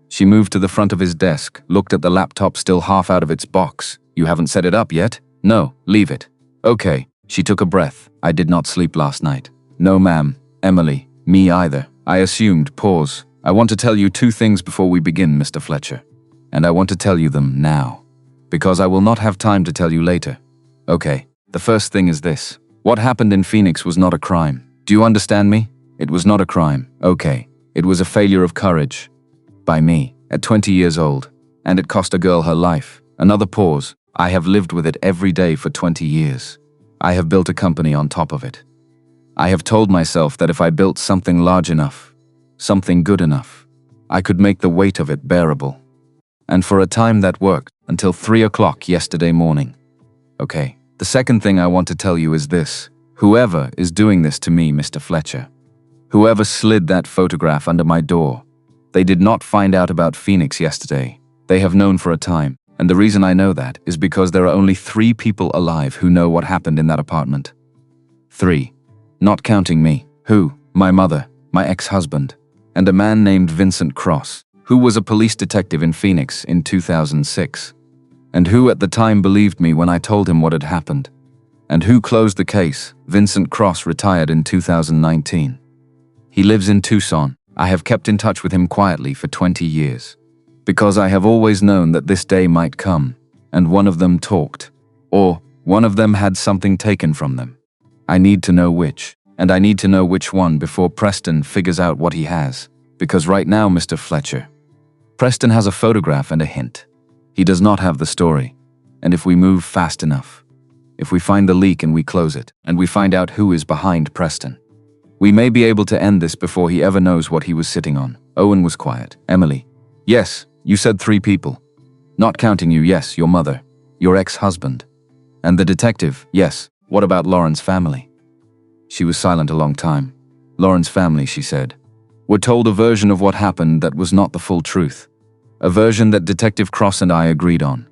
She moved to the front of his desk, looked at the laptop still half out of its box. You haven't set it up yet? No, leave it. Okay. She took a breath. I did not sleep last night. No, ma'am. Emily. Me either. I assumed. Pause. I want to tell you 2 things before we begin, Mr. Fletcher. And I want to tell you them now. Because I will not have time to tell you later. Okay. The first thing is this. What happened in Phoenix was not a crime. Do you understand me? It was not a crime. Okay. It was a failure of courage. By me, at 20 years old. And it cost a girl her life. Another pause. I have lived with it every day for 20 years. I have built a company on top of it. I have told myself that if I built something large enough, something good enough, I could make the weight of it bearable. And for a time that worked, until 3 o'clock yesterday morning. Okay, the second thing I want to tell you is this. Whoever is doing this to me, Mr. Fletcher, whoever slid that photograph under my door, they did not find out about Phoenix yesterday. They have known for a time, and the reason I know that is because there are only 3 people alive who know what happened in that apartment. 3. Not counting me. Who? My mother, my ex-husband, and a man named Vincent Cross, who was a police detective in Phoenix in 2006, and who at the time believed me when I told him what had happened, and who closed the case. Vincent Cross retired in 2019. He lives in Tucson. I have kept in touch with him quietly for 20 years, because I have always known that this day might come, and one of them talked, or one of them had something taken from them. I need to know which, and I need to know which one before Preston figures out what he has, because right now, Mr. Fletcher, Preston has a photograph and a hint. He does not have the story, and if we move fast enough, if we find the leak and we close it, and we find out who is behind Preston, we may be able to end this before he ever knows what he was sitting on. Owen was quiet. Emily. Yes, you said 3 people. Not counting you, yes, your mother, your ex-husband. And the detective, yes. What about Lauren's family? She was silent a long time. Lauren's family, she said, were told a version of what happened that was not the full truth. A version that Detective Cross and I agreed on.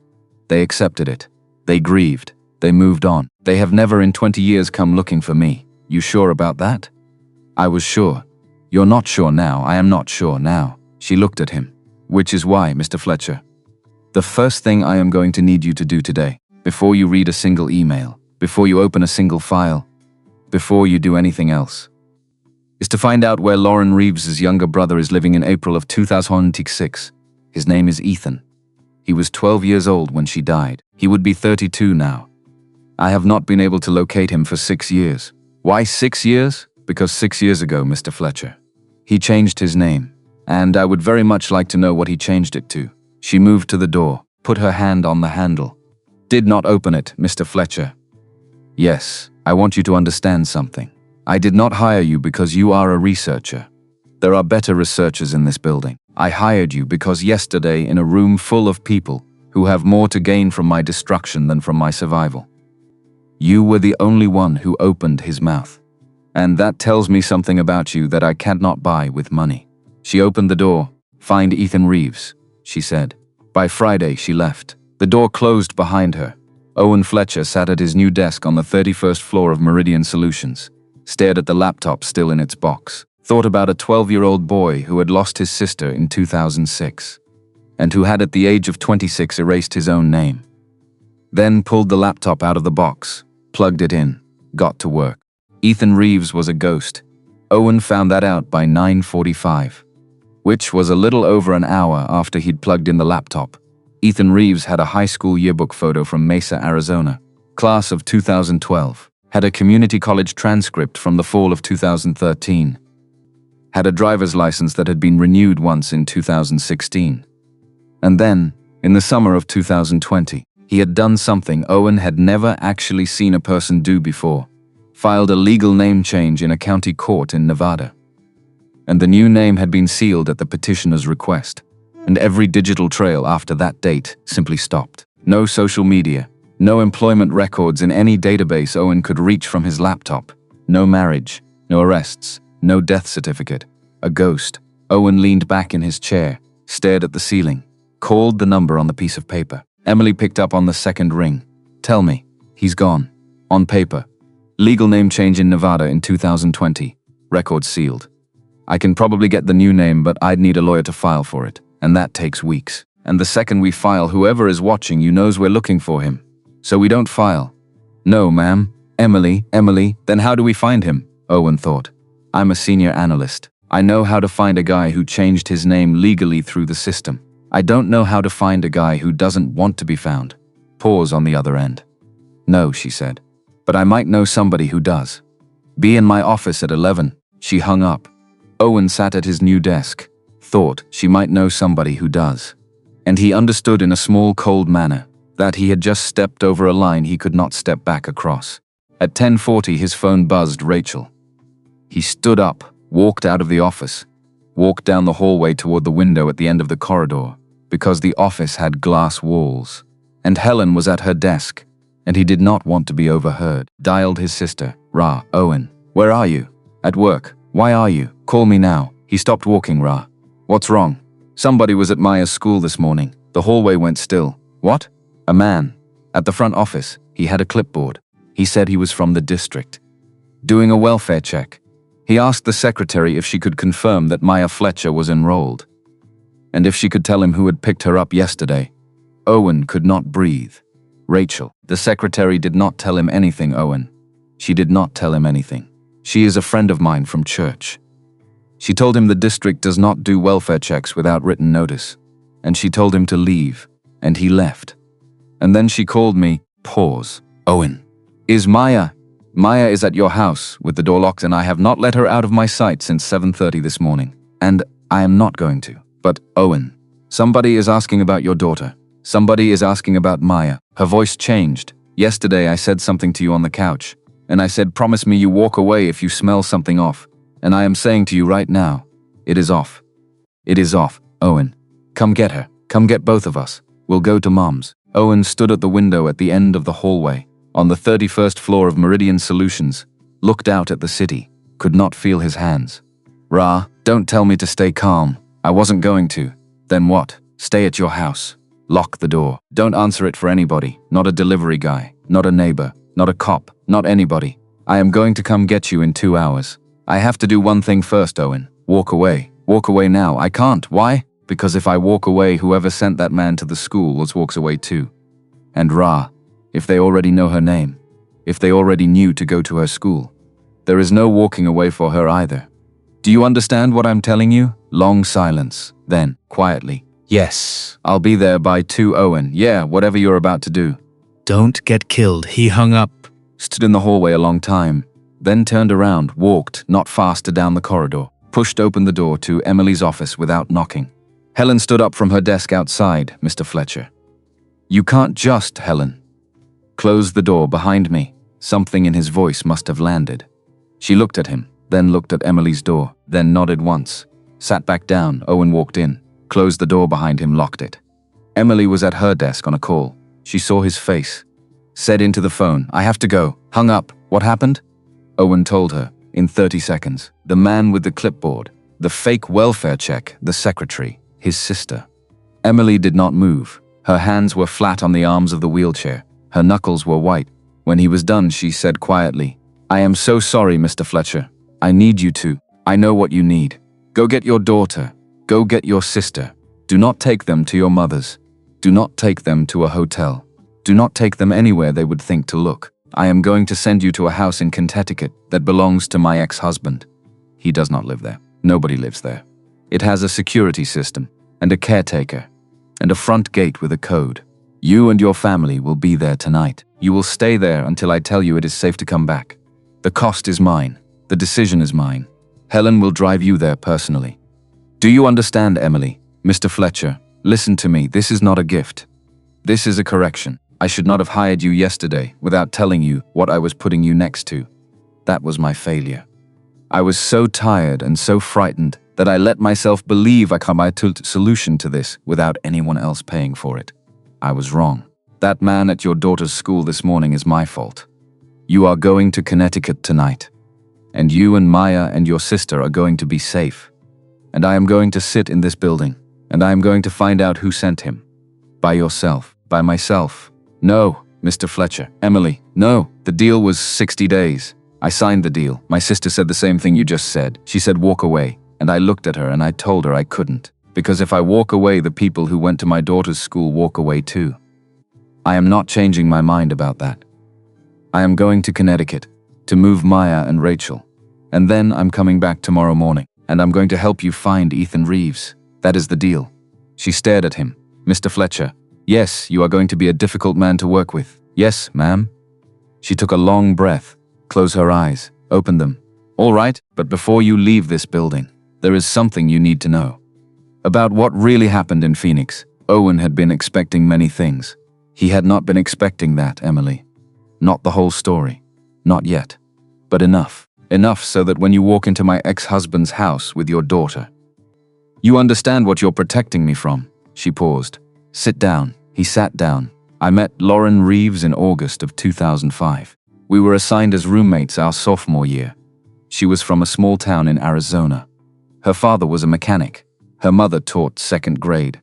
They accepted it. They grieved. They moved on. They have never in 20 years come looking for me. You sure about that? I was sure. You're not sure now. I am not sure now. She looked at him. Which is why, Mr. Fletcher, the first thing I am going to need you to do today, before you read a single email, before you open a single file, before you do anything else, is to find out where Lauren Reeves's younger brother is living in April of 2006. His name is Ethan. He was 12 years old when she died. He would be 32 now. I have not been able to locate him for 6 years. Why 6 years? Because 6 years ago, Mr. Fletcher, he changed his name, and I would very much like to know what he changed it to. She moved to the door, put her hand on the handle. Did not open it, Mr. Fletcher. Yes, I want you to understand something. I did not hire you because you are a researcher. There are better researchers in this building. I hired you because yesterday, in a room full of people who have more to gain from my destruction than from my survival, you were the only one who opened his mouth. And that tells me something about you that I cannot buy with money. She opened the door. Find Ethan Reeves, she said. By Friday, she left. The door closed behind her. Owen Fletcher sat at his new desk on the 31st floor of Meridian Solutions, stared at the laptop still in its box, thought about a 12-year-old boy who had lost his sister in 2006, and who had at the age of 26 erased his own name. Then pulled the laptop out of the box, plugged it in, got to work. Ethan Reeves was a ghost. Owen found that out by 9:45, which was a little over an hour after he'd plugged in the laptop. Ethan Reeves had a high school yearbook photo from Mesa, Arizona, class of 2012, had a community college transcript from the fall of 2013, had a driver's license that had been renewed once in 2016. And then, in the summer of 2020, he had done something Owen had never actually seen a person do before. Filed a legal name change in a county court in Nevada. And the new name had been sealed at the petitioner's request. And every digital trail after that date simply stopped. No social media, no employment records in any database Owen could reach from his laptop. No marriage, no arrests, no death certificate. A ghost. Owen leaned back in his chair, stared at the ceiling, called the number on the piece of paper. Emily picked up on the second ring. Tell me, he's gone. On paper. Legal name change in Nevada in 2020. Record sealed. I can probably get the new name, but I'd need a lawyer to file for it, and that takes weeks. And the second we file, whoever is watching you knows we're looking for him. So we don't file. No, ma'am. Emily, then how do we find him? Owen thought. I'm a senior analyst. I know how to find a guy who changed his name legally through the system. I don't know how to find a guy who doesn't want to be found. Pause on the other end. No, she said. But I might know somebody who does. Be in my office at 11. She hung up. Owen sat at his new desk, thought she might know somebody who does. And he understood in a small, cold manner that he had just stepped over a line he could not step back across. At 10:40, his phone buzzed Rachel. He stood up, walked out of the office, walked down the hallway toward the window at the end of the corridor, because the office had glass walls. And Helen was at her desk, and he did not want to be overheard. Dialed his sister. Ra, Owen, where are you? At work. Why are you? Call me now. He stopped walking, Ra. What's wrong? Somebody was at Maya's school this morning. The hallway went still. What? A man. At the front office. He had a clipboard. He said he was from the district. Doing a welfare check. He asked the secretary if she could confirm that Maya Fletcher was enrolled. And if she could tell him who had picked her up yesterday. Owen could not breathe. Rachel, the secretary, did not tell him anything, Owen. She did not tell him anything. She is a friend of mine from church. She told him the district does not do welfare checks without written notice. And she told him to leave. And he left. And then she called me. Pause. Owen. Is Maya? Maya is at your house with the door locked, and I have not let her out of my sight since 7:30 this morning. And I am not going to. But, Owen, somebody is asking about your daughter. Somebody is asking about Maya. Her voice changed. Yesterday I said something to you on the couch, and I said, promise me you walk away if you smell something off. And I am saying to you right now, it is off. It is off, Owen. Come get her. Come get both of us. We'll go to Mom's. Owen stood at the window at the end of the hallway, on the 31st floor of Meridian Solutions, looked out at the city, could not feel his hands. Ra, don't tell me to stay calm. I wasn't going to. Then what? Stay at your house. Lock the door. Don't answer it for anybody. Not a delivery guy. Not a neighbor. Not a cop. Not anybody. I am going to come get you in 2 hours. I have to do one thing first, Owen. Walk away. Walk away now. I can't. Why? Because if I walk away, whoever sent that man to the school walks away too. And Ra, if they already know her name, if they already knew to go to her school, there is no walking away for her either. Do you understand what I'm telling you? Long silence. Then, quietly. Yes, I'll be there by 2 Owen. Yeah, whatever you're about to do. Don't get killed. He hung up. Stood in the hallway a long time. Then turned around, walked not faster down the corridor. Pushed open the door to Emily's office without knocking. Helen stood up from her desk outside, Mr. Fletcher. You can't just, Helen. Close the door behind me. Something in his voice must have landed. She looked at him, then looked at Emily's door, then nodded once. Sat back down. Owen walked in, closed the door behind him, locked it. Emily was at her desk on a call. She saw his face. Said into the phone, I have to go. Hung up. What happened? Owen told her, in 30 seconds. The man with the clipboard, the fake welfare check, the secretary, his sister. Emily did not move. Her hands were flat on the arms of the wheelchair. Her knuckles were white. When he was done, she said quietly, I am so sorry, Mr. Fletcher. I need you to. I know what you need. Go get your daughter. Go get your sister. Do not take them to your mother's. Do not take them to a hotel. Do not take them anywhere they would think to look. I am going to send you to a house in Connecticut that belongs to my ex-husband. He does not live there. Nobody lives there. It has a security system and a caretaker and a front gate with a code. You and your family will be there tonight. You will stay there until I tell you it is safe to come back. The cost is mine. The decision is mine. Helen will drive you there personally. Do you understand, Emily? Mr. Fletcher, listen to me. This is not a gift. This is a correction. I should not have hired you yesterday without telling you what I was putting you next to. That was my failure. I was so tired and so frightened that I let myself believe I come to a solution to this without anyone else paying for it. I was wrong. That man at your daughter's school this morning is my fault. You are going to Connecticut tonight. And you and Maya and your sister are going to be safe. And I am going to sit in this building, and I am going to find out who sent him. By yourself. By myself. No, Mr. Fletcher. Emily, no. The deal was 60 days. I signed the deal. My sister said the same thing you just said. She said walk away. And I looked at her and I told her I couldn't. Because if I walk away, the people who went to my daughter's school walk away too. I am not changing my mind about that. I am going to Connecticut to move Maya and Rachel. And then I'm coming back tomorrow morning. And I'm going to help you find Ethan Reeves. That is the deal. She stared at him. Mr. Fletcher, yes, you are going to be a difficult man to work with. Yes, ma'am. She took a long breath, closed her eyes, opened them. All right, but before you leave this building, there is something you need to know. About what really happened in Phoenix. Owen had been expecting many things. He had not been expecting that, Emily. Not the whole story. Not yet. But enough. Enough so that when you walk into my ex-husband's house with your daughter, you understand what you're protecting me from. She paused. Sit down. He sat down. I met Lauren Reeves in August of 2005. We were assigned as roommates our sophomore year. She was from a small town in Arizona. Her father was a mechanic. Her mother taught second grade.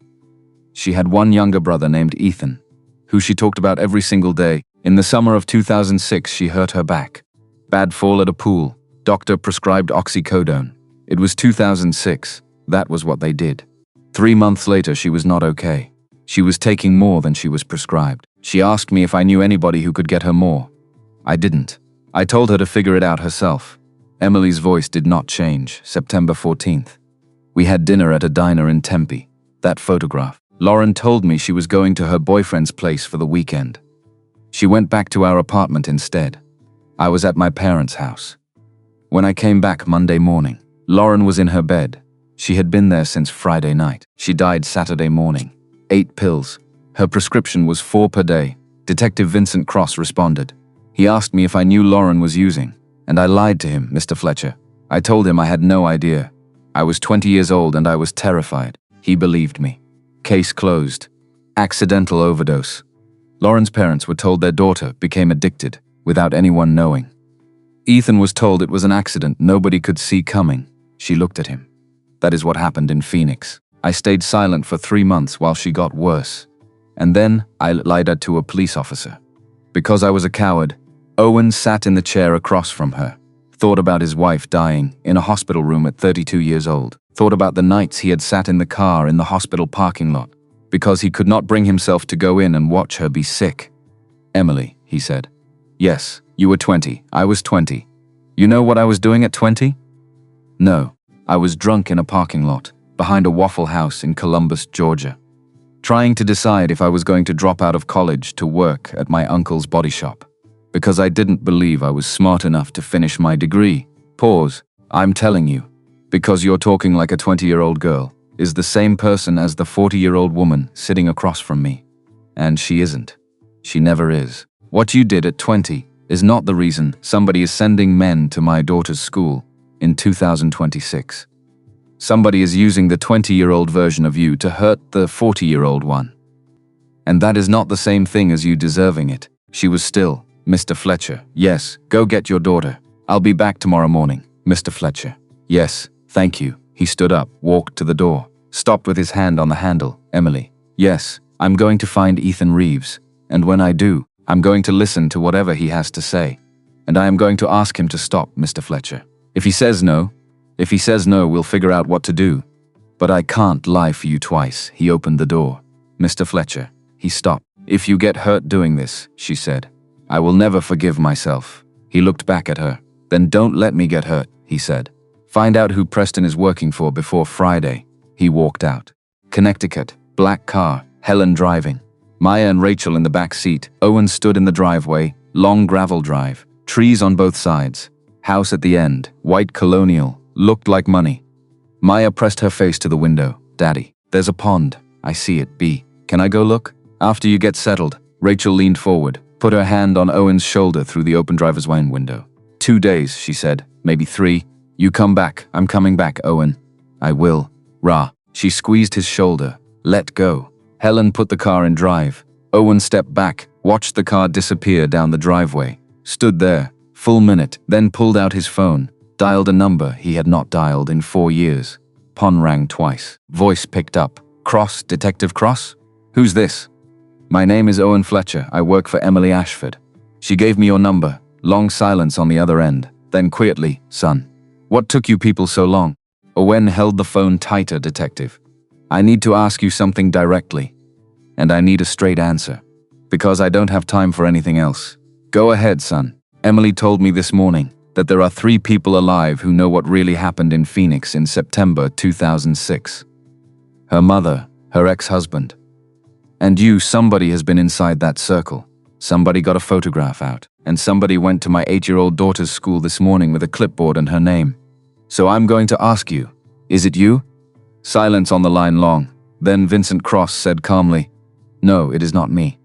She had one younger brother named Ethan, who she talked about every single day. In the summer of 2006, she hurt her back. Bad fall at a pool. Doctor prescribed oxycodone. It was 2006. That was what they did. 3 months later, she was not okay. She was taking more than she was prescribed. She asked me if I knew anybody who could get her more. I didn't. I told her to figure it out herself. Emily's voice did not change. September 14th. We had dinner at a diner in Tempe. That photograph. Lauren told me she was going to her boyfriend's place for the weekend. She went back to our apartment instead. I was at my parents' house. When I came back Monday morning, Lauren was in her bed. She had been there since Friday night. She died Saturday morning. 8 pills. Her prescription was 4 per day. Detective Vincent Cross responded. He asked me if I knew Lauren was using, and I lied to him, Mr. Fletcher. I told him I had no idea. I was 20 years old and I was terrified. He believed me. Case closed. Accidental overdose. Lauren's parents were told their daughter became addicted without anyone knowing. Ethan was told it was an accident nobody could see coming. She looked at him. That is what happened in Phoenix. I stayed silent for 3 months while she got worse. And then I lied to a police officer. Because I was a coward, Owen sat in the chair across from her. Thought about his wife dying in a hospital room at 32 years old. Thought about the nights he had sat in the car in the hospital parking lot because he could not bring himself to go in and watch her be sick. Emily, he said. Yes, you were 20. I was 20. You know what I was doing at 20? No. I was drunk in a parking lot, behind a Waffle House in Columbus, Georgia, trying to decide if I was going to drop out of college to work at my uncle's body shop, because I didn't believe I was smart enough to finish my degree. Pause. I'm telling you, because you're talking like a 20-year-old girl, is the same person as the 40-year-old woman sitting across from me. And she isn't. She never is. What you did at 20 is not the reason somebody is sending men to my daughter's school in 2026. Somebody is using the 20-year-old version of you to hurt the 40-year-old one. And that is not the same thing as you deserving it. She was still, Mr. Fletcher. Yes, go get your daughter. I'll be back tomorrow morning, Mr. Fletcher. Yes, thank you. He stood up, walked to the door, stopped with his hand on the handle. Emily. Yes, I'm going to find Ethan Reeves. And when I do, I'm going to listen to whatever he has to say. And I am going to ask him to stop, Mr. Fletcher. If he says no, we'll figure out what to do. But I can't lie for you twice. He opened the door. Mr. Fletcher. He stopped. If you get hurt doing this, she said, I will never forgive myself. He looked back at her. Then don't let me get hurt, he said. Find out who Preston is working for before Friday. He walked out. Connecticut, black car, Helen driving. Maya and Rachel in the back seat. Owen stood in the driveway, long gravel drive, trees on both sides. House at the end, white colonial, looked like money. Maya pressed her face to the window. Daddy, there's a pond. I see it. B. Can I go look? After you get settled. Rachel leaned forward, put her hand on Owen's shoulder through the open driver's window. 2 days, she said, maybe 3. You come back. I'm coming back, Owen. I will. Rah. She squeezed his shoulder. Let go. Helen put the car in drive. Owen stepped back, watched the car disappear down the driveway. Stood there, full minute, then pulled out his phone. Dialed a number he had not dialed in 4 years. Pon rang twice. Voice picked up. Cross, Detective Cross? Who's this? My name is Owen Fletcher. I work for Emily Ashford. She gave me your number. Long silence on the other end. Then quietly, son. What took you people so long? Owen held the phone tighter, Detective. I need to ask you something directly. And I need a straight answer. Because I don't have time for anything else. Go ahead, son. Emily told me this morning that there are 3 people alive who know what really happened in Phoenix in September 2006. Her mother, her ex-husband. And you, somebody has been inside that circle. Somebody got a photograph out. And somebody went to my 8-year-old daughter's school this morning with a clipboard and her name. So I'm going to ask you, is it you? Silence on the line long. Then Vincent Cross said calmly, no, it is not me.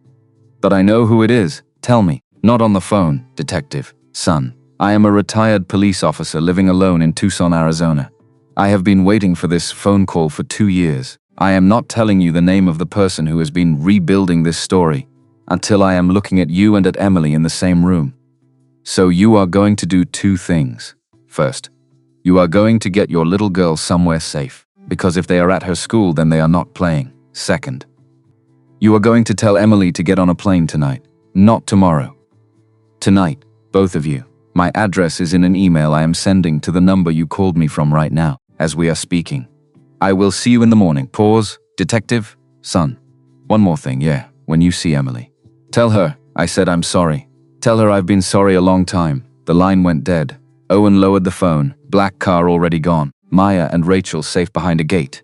But I know who it is. Tell me. Not on the phone, Detective. Son, I am a retired police officer living alone in Tucson, Arizona. I have been waiting for this phone call for 2 years. I am not telling you the name of the person who has been rebuilding this story until I am looking at you and at Emily in the same room. So you are going to do 2 things. First, you are going to get your little girl somewhere safe, because if they are at her school, then they are not playing. Second, you are going to tell Emily to get on a plane tonight, not tomorrow. Tonight, both of you. My address is in an email I am sending to the number you called me from right now, as we are speaking. I will see you in the morning. Pause. Detective, son. One more thing, when you see Emily. Tell her, I said I'm sorry. Tell her I've been sorry a long time. The line went dead. Owen lowered the phone. Black car already gone. Maya and Rachel safe behind a gate.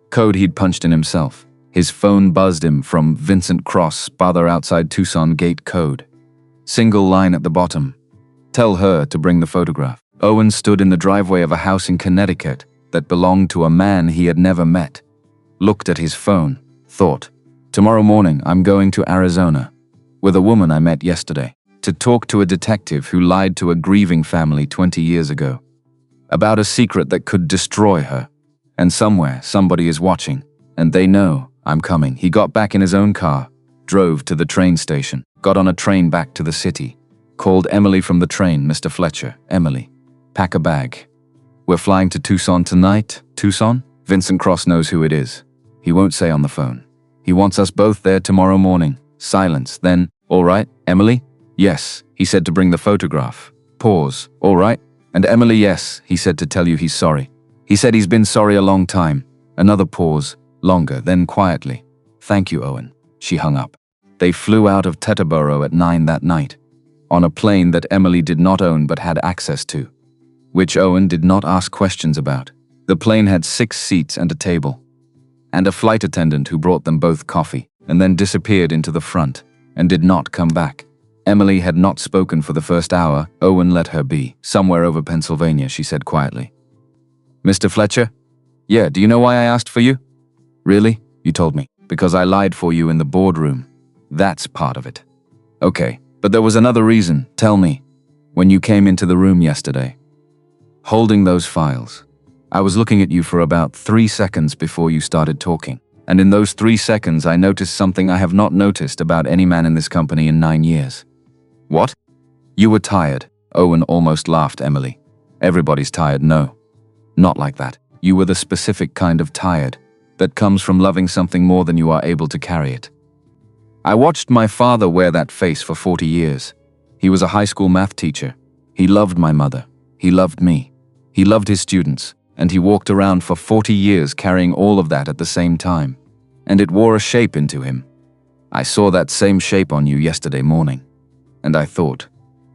Code he'd punched in himself. His phone buzzed him from Vincent Cross, father outside Tucson gate code. Single line at the bottom. Tell her to bring the photograph. Owen stood in the driveway of a house in Connecticut that belonged to a man he had never met. Looked at his phone. Thought, tomorrow morning I'm going to Arizona with a woman I met yesterday to talk to a detective who lied to a grieving family 20 years ago about a secret that could destroy her. And somewhere, somebody is watching, and they know I'm coming. He got back in his own car, drove to the train station, got on a train back to the city, called Emily from the train. Mr. Fletcher, Emily, pack a bag. We're flying to Tucson tonight. Tucson? Vincent Cross knows who it is. He won't say on the phone. He wants us both there tomorrow morning. Silence. Then, all right, Emily? Yes, he said to bring the photograph. Pause. All right? And Emily, yes, he said to tell you he's sorry. He said he's been sorry a long time. Another pause. Longer, then quietly. Thank you, Owen. She hung up. They flew out of Teterboro at 9 that night, on a plane that Emily did not own but had access to, which Owen did not ask questions about. The plane had 6 seats and a table, and a flight attendant who brought them both coffee, and then disappeared into the front, and did not come back. Emily had not spoken for the first hour. Owen let her be. Somewhere over Pennsylvania, she said quietly. Mr. Fletcher? Yeah, do you know why I asked for you? Really? You told me. Because I lied for you in the boardroom. That's part of it. Okay, but there was another reason. Tell me. When you came into the room yesterday, holding those files, I was looking at you for about 3 seconds before you started talking. And in those 3 seconds, I noticed something I have not noticed about any man in this company in 9 years. What? You were tired. Owen almost laughed, Emily. Everybody's tired, no. Not like that. You were the specific kind of tired that comes from loving something more than you are able to carry it. I watched my father wear that face for 40 years. He was a high school math teacher. He loved my mother. He loved me. He loved his students. And he walked around for 40 years carrying all of that at the same time. And it wore a shape into him. I saw that same shape on you yesterday morning. And I thought,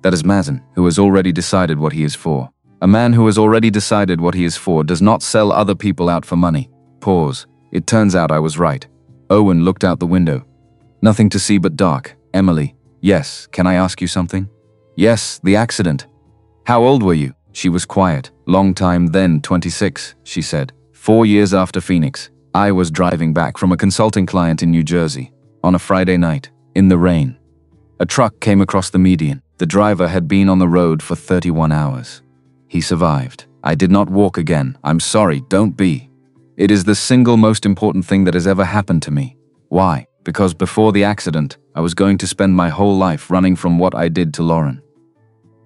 that is Mazen, who has already decided what he is for. A man who has already decided what he is for does not sell other people out for money. Pause. It turns out I was right. Owen looked out the window. Nothing to see but dark. Emily. Yes, can I ask you something? Yes, the accident. How old were you? She was quiet. Long time then, 26, she said. 4 years after Phoenix. I was driving back from a consulting client in New Jersey. On a Friday night. In the rain. A truck came across the median. The driver had been on the road for 31 hours. He survived. I did not walk again. I'm sorry, don't be. It is the single most important thing that has ever happened to me. Why? Because before the accident, I was going to spend my whole life running from what I did to Lauren.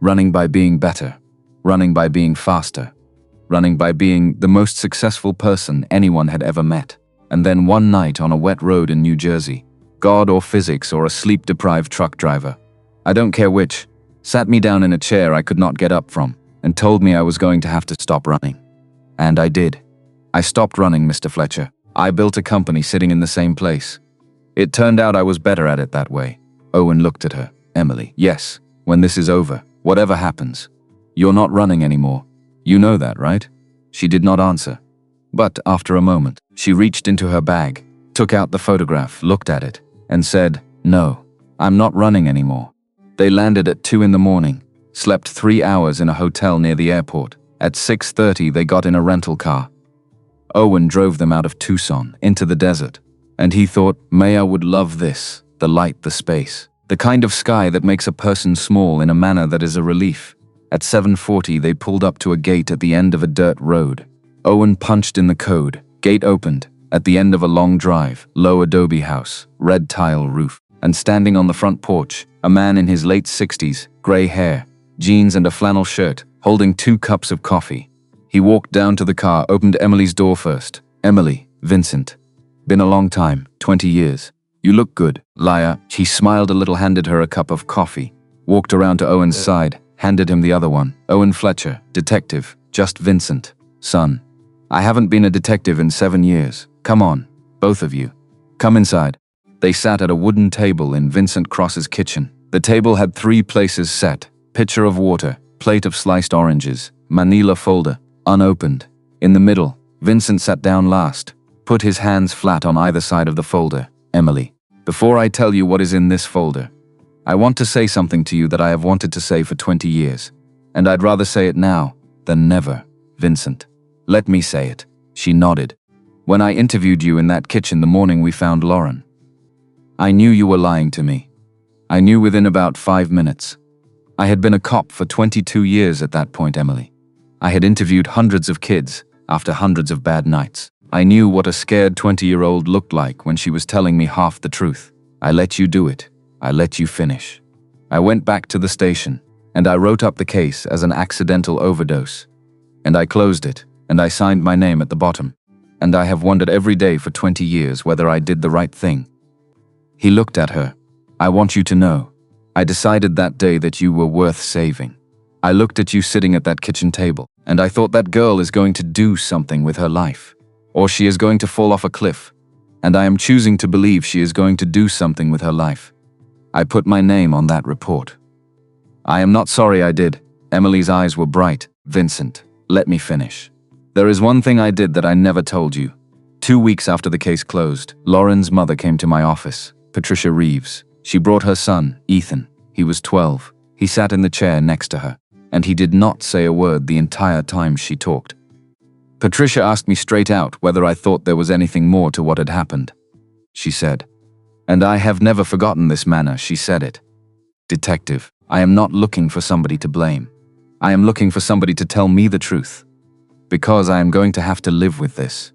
Running by being better. Running by being faster. Running by being the most successful person anyone had ever met. And then one night on a wet road in New Jersey, God or physics or a sleep-deprived truck driver, I don't care which, sat me down in a chair I could not get up from and told me I was going to have to stop running. And I did. I stopped running, Mr. Fletcher. I built a company sitting in the same place. It turned out I was better at it that way. Owen looked at her. Emily, yes, when this is over, whatever happens, you're not running anymore. You know that, right? She did not answer. But after a moment, she reached into her bag, took out the photograph, looked at it, and said, no, I'm not running anymore. They landed at 2 in the morning, slept 3 hours in a hotel near the airport. At 6:30, they got in a rental car. Owen drove them out of Tucson, into the desert. And he thought, Maya would love this, the light, the space, the kind of sky that makes a person small in a manner that is a relief. At 7:40, they pulled up to a gate at the end of a dirt road. Owen punched in the code. Gate opened. At the end of a long drive, low adobe house, red tile roof. And standing on the front porch, a man in his late 60s, gray hair, jeans and a flannel shirt, holding 2 cups of coffee. He walked down to the car, opened Emily's door first. Emily, Vincent. Been a long time, 20 years. You look good, liar. He smiled a little, handed her a cup of coffee, walked around to Owen's side, handed him the other one. Owen Fletcher, detective, just Vincent, son. I haven't been a detective in 7 years. Come on, both of you. Come inside. They sat at a wooden table in Vincent Cross's kitchen. The table had 3 places set. Pitcher of water, plate of sliced oranges, manila folder, unopened. In the middle, Vincent sat down last, put his hands flat on either side of the folder. Emily, before I tell you what is in this folder, I want to say something to you that I have wanted to say for 20 years. And I'd rather say it now than never, Vincent. Let me say it. She nodded. When I interviewed you in that kitchen the morning we found Lauren, I knew you were lying to me. I knew within about 5 minutes. I had been a cop for 22 years at that point, Emily. I had interviewed hundreds of kids after hundreds of bad nights. I knew what a scared 20-year-old looked like when she was telling me half the truth. I let you do it. I let you finish. I went back to the station, and I wrote up the case as an accidental overdose. And I closed it, and I signed my name at the bottom. And I have wondered every day for 20 years whether I did the right thing. He looked at her. I want you to know. I decided that day that you were worth saving. I looked at you sitting at that kitchen table, and I thought that girl is going to do something with her life. Or she is going to fall off a cliff. And I am choosing to believe she is going to do something with her life. I put my name on that report. I am not sorry I did. Emily's eyes were bright. Vincent, let me finish. There is one thing I did that I never told you. 2 weeks after the case closed, Lauren's mother came to my office, Patricia Reeves. She brought her son, Ethan. He was 12. He sat in the chair next to her, and he did not say a word the entire time she talked. Patricia asked me straight out whether I thought there was anything more to what had happened. She said, and I have never forgotten this manner she said it. Detective, I am not looking for somebody to blame. I am looking for somebody to tell me the truth. Because I am going to have to live with this.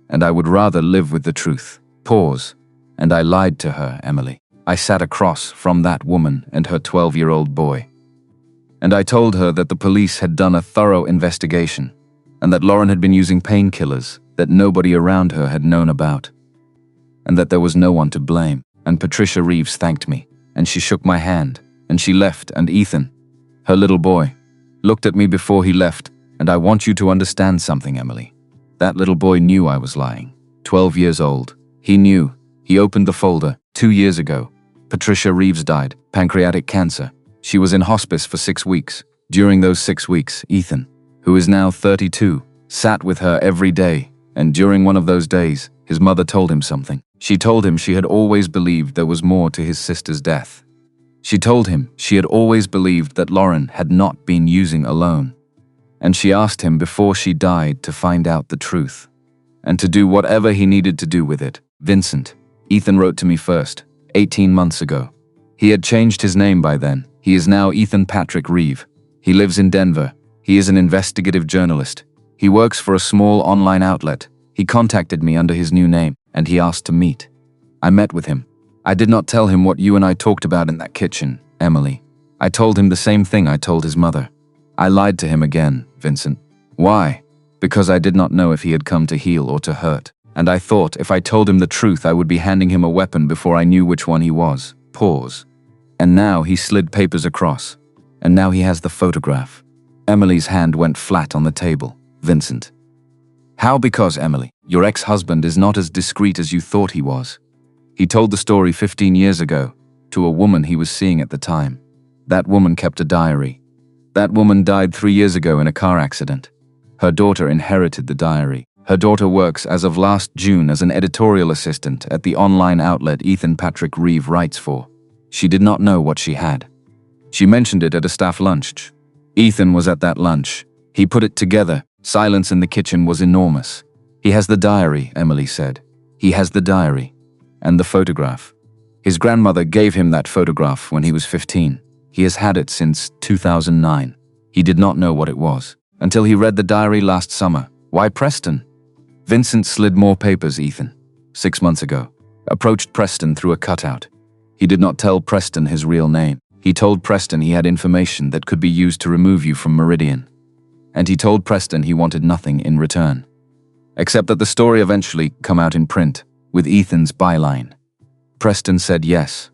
And I would rather live with the truth. Pause. And I lied to her, Emily. I sat across from that woman and her 12-year-old boy. And I told her that the police had done a thorough investigation, and that Lauren had been using painkillers that nobody around her had known about, and that there was no one to blame. And Patricia Reeves thanked me, and she shook my hand, and she left, and Ethan, her little boy, looked at me before he left. And I want you to understand something, Emily. That little boy knew I was lying. 12 years old. He knew. He opened the folder. 2 years ago, Patricia Reeves died, pancreatic cancer. She was in hospice for 6 weeks. During those 6 weeks, Ethan, who is now 32, sat with her every day. And during one of those days, his mother told him something. She told him she had always believed there was more to his sister's death. She told him she had always believed that Lauren had not been using alone. And she asked him before she died to find out the truth, and to do whatever he needed to do with it. Vincent, Ethan wrote to me first, 18 months ago. He had changed his name by then. He is now Ethan Patrick Reeve. He lives in Denver. He is an investigative journalist. He works for a small online outlet. He contacted me under his new name, and he asked to meet. I met with him. I did not tell him what you and I talked about in that kitchen, Emily. I told him the same thing I told his mother. I lied to him again, Vincent. Why? Because I did not know if he had come to heal or to hurt. And I thought if I told him the truth, I would be handing him a weapon before I knew which one he was. Pause. And now he slid papers across. And now he has the photograph. Emily's hand went flat on the table. Vincent. How? Because, Emily, your ex-husband is not as discreet as you thought he was. He told the story 15 years ago to a woman he was seeing at the time. That woman kept a diary. That woman died 3 years ago in a car accident. Her daughter inherited the diary. Her daughter works as of last June as an editorial assistant at the online outlet Ethan Patrick Reeve writes for. She did not know what she had. She mentioned it at a staff lunch. Ethan was at that lunch. He put it together. Silence in the kitchen was enormous. He has the diary, Emily said. He has the diary. And the photograph. His grandmother gave him that photograph when he was 15. He has had it since 2009. He did not know what it was until he read the diary last summer. Why Preston? Vincent slid more papers, Ethan. 6 months ago. Approached Preston through a cutout. He did not tell Preston his real name. He told Preston he had information that could be used to remove you from Meridian. And he told Preston he wanted nothing in return. Except that the story eventually come out in print, with Ethan's byline. Preston said yes.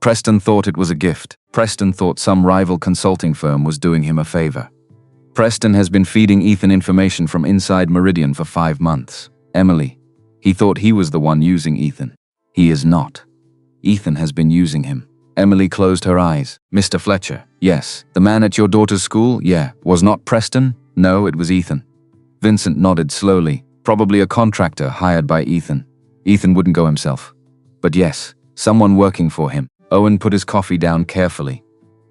Preston thought it was a gift. Preston thought some rival consulting firm was doing him a favor. Preston has been feeding Ethan information from inside Meridian for 5 months. Emily, he thought he was the one using Ethan. He is not. Ethan has been using him. Emily closed her eyes. Mr. Fletcher, yes. The man at your daughter's school, yeah. Was not Preston? No, it was Ethan. Vincent nodded slowly. Probably a contractor hired by Ethan. Ethan wouldn't go himself. But yes, someone working for him. Owen put his coffee down carefully.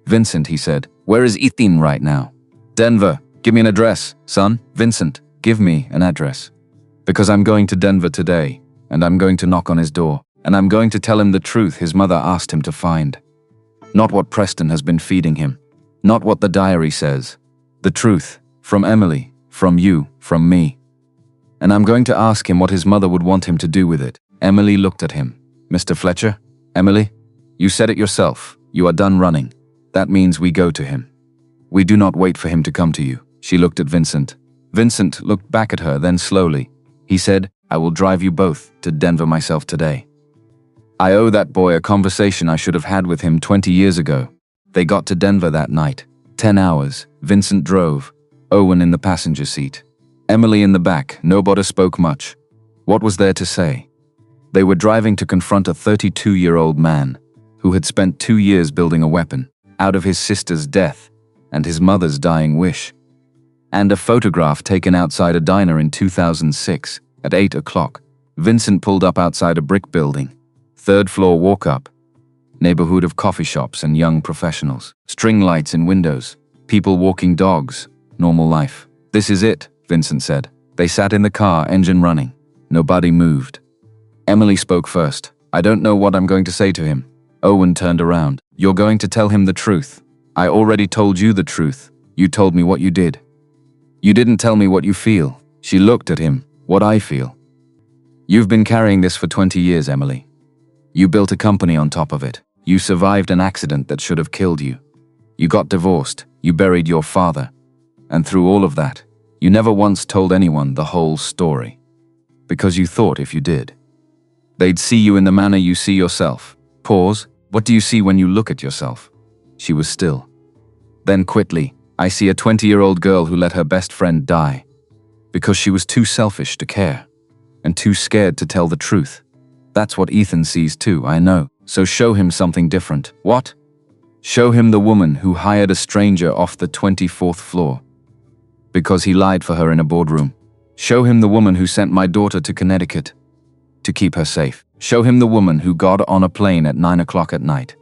Vincent, he said, where is Ethan right now? Denver. Give me an address, son. Vincent, give me an address. Because I'm going to Denver today, and I'm going to knock on his door, and I'm going to tell him the truth his mother asked him to find. Not what Preston has been feeding him. Not what the diary says. The truth. From Emily. From you. From me. And I'm going to ask him what his mother would want him to do with it. Emily looked at him. Mr. Fletcher? Emily? You said it yourself. You are done running. That means we go to him. We do not wait for him to come to you. She looked at Vincent. Vincent looked back at her, then slowly. He said, I will drive you both to Denver myself today. I owe that boy a conversation I should have had with him 20 years ago. They got to Denver that night. 10 hours. Vincent drove. Owen in the passenger seat. Emily in the back. Nobody spoke much. What was there to say? They were driving to confront a 32-year-old man who had spent 2 years building a weapon out of his sister's death and his mother's dying wish. And a photograph taken outside a diner in 2006 at 8 o'clock. Vincent pulled up outside a brick building. Third floor walk up. Neighborhood of coffee shops and young professionals. String lights in windows. People walking dogs. Normal life. This is it, Vincent said. They sat in the car, engine running. Nobody moved. Emily spoke first. I don't know what I'm going to say to him. Owen turned around. You're going to tell him the truth. I already told you the truth. You told me what you did. You didn't tell me what you feel. She looked at him. What I feel. You've been carrying this for 20 years, Emily. You built a company on top of it. You survived an accident that should have killed you. You got divorced. You buried your father. And through all of that, you never once told anyone the whole story. Because you thought if you did, they'd see you in the manner you see yourself. Pause. What do you see when you look at yourself? She was still. Then quickly, I see a 20-year-old girl who let her best friend die. Because she was too selfish to care. And too scared to tell the truth. That's what Ethan sees too, I know. So show him something different. What? Show him the woman who hired a stranger off the 24th floor. Because he lied for her in a boardroom. Show him the woman who sent my daughter to Connecticut. To keep her safe. Show him the woman who got on a plane at 9 o'clock at night.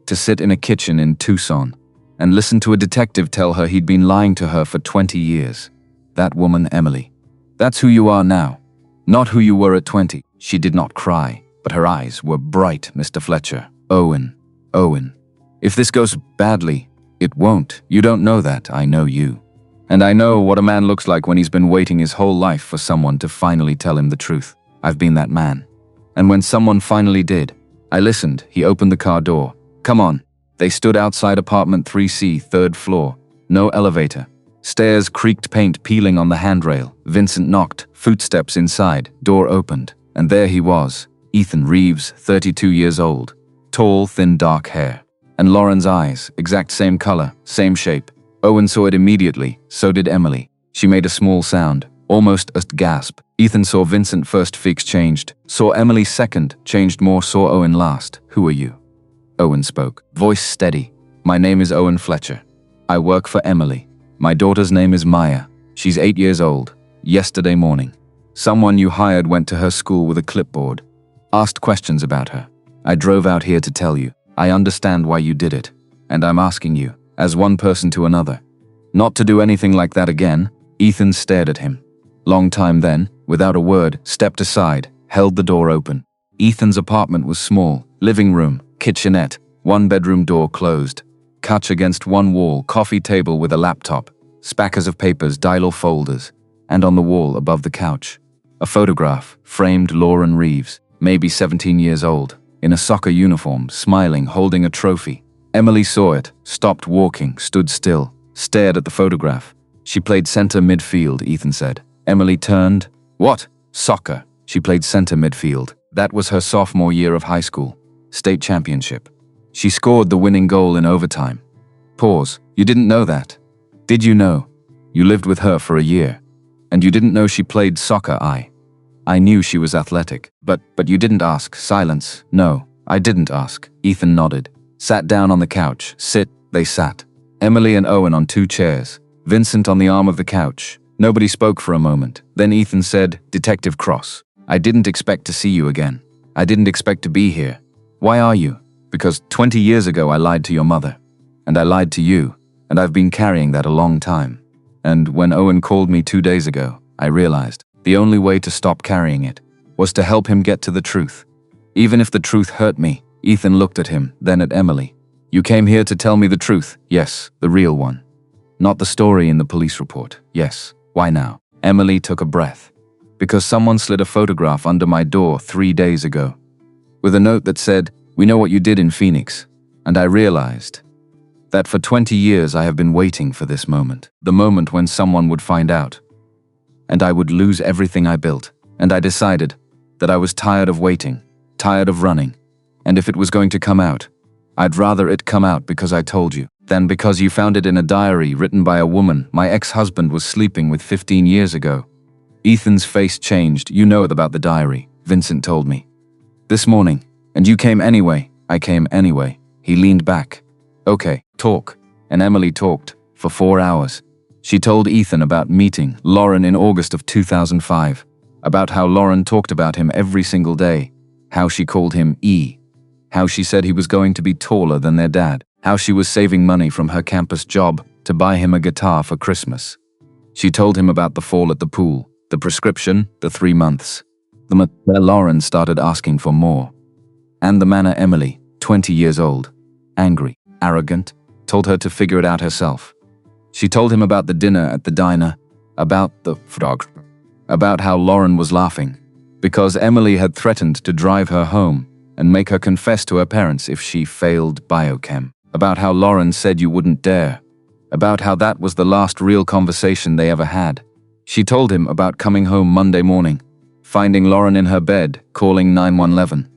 To sit in a kitchen in Tucson. And listen to a detective tell her he'd been lying to her for 20 years. That woman, Emily. That's who you are now. Not who you were at 20. She did not cry, but her eyes were bright, Mr. Fletcher. Owen. If this goes badly, it won't. You don't know that. I know you. And I know what a man looks like when he's been waiting his whole life for someone to finally tell him the truth. I've been that man. And when someone finally did, I listened. He opened the car door. Come on. They stood outside apartment 3C, third floor. No elevator. Stairs creaked, paint peeling on the handrail. Vincent knocked. Footsteps inside. Door opened. And there he was. Ethan Reeves, 32 years old. Tall, thin, dark hair. And Lauren's eyes, exact same color, same shape. Owen saw it immediately. So did Emily. She made a small sound. Almost a gasp. Ethan saw Vincent first, Feeks changed. Saw Emily second, changed more, saw Owen last. Who are you? Owen spoke. Voice steady. My name is Owen Fletcher. I work for Emily. My daughter's name is Maya. She's 8 years old. Yesterday morning. Someone you hired went to her school with a clipboard. Asked questions about her. I drove out here to tell you. I understand why you did it. And I'm asking you, as one person to another, not to do anything like that again. Ethan stared at him. Long time then, without a word, stepped aside, held the door open. Ethan's apartment was small. Living room, kitchenette, one bedroom door closed. Couch against one wall, coffee table with a laptop, spackers of papers, dial folders, and on the wall above the couch, a photograph, framed Lauren Reeves, maybe 17 years old, in a soccer uniform, smiling, holding a trophy. Emily saw it, stopped walking, stood still, stared at the photograph. She played center midfield, Ethan said. Emily turned. What? Soccer. She played center midfield. That was her sophomore year of high school. State championship. She scored the winning goal in overtime. Pause. You didn't know that? Did you know? You lived with her for a year. And you didn't know she played soccer, I knew she was athletic. But you didn't ask. Silence. No, I didn't ask. Ethan nodded. Sat down on the couch. Sit. They sat. Emily and Owen on 2 chairs. Vincent on the arm of the couch. Nobody spoke for a moment. Then Ethan said, Detective Cross, I didn't expect to see you again. I didn't expect to be here. Why are you? Because 20 years ago I lied to your mother. And I lied to you. And I've been carrying that a long time. And when Owen called me 2 days ago, I realized the only way to stop carrying it was to help him get to the truth. Even if the truth hurt me. Ethan looked at him, then at Emily. You came here to tell me the truth. Yes, the real one. Not the story in the police report. Yes. Why now? Emily took a breath. Because someone slid a photograph under my door 3 days ago. With a note that said, we know what you did in Phoenix. And I realized that for 20 years I have been waiting for this moment. The moment when someone would find out. And I would lose everything I built. And I decided that I was tired of waiting, tired of running. And if it was going to come out, I'd rather it come out because I told you, than because you found it in a diary written by a woman my ex-husband was sleeping with 15 years ago. Ethan's face changed. You know about the diary, Vincent told me. This morning. And you came anyway. I came anyway. He leaned back. Okay, talk. And Emily talked for 4 hours. She told Ethan about meeting Lauren in August of 2005, about how Lauren talked about him every single day, how she called him E, how she said he was going to be taller than their dad, how she was saving money from her campus job to buy him a guitar for Christmas. She told him about the fall at the pool, the prescription, the 3 months, the month where Lauren started asking for more, and the manner Emily, 20 years old, angry, arrogant, told her to figure it out herself. She told him about the dinner at the diner, about the frog, about how Lauren was laughing, because Emily had threatened to drive her home and make her confess to her parents if she failed biochem, about how Lauren said you wouldn't dare, about how that was the last real conversation they ever had. She told him about coming home Monday morning, finding Lauren in her bed, calling 911,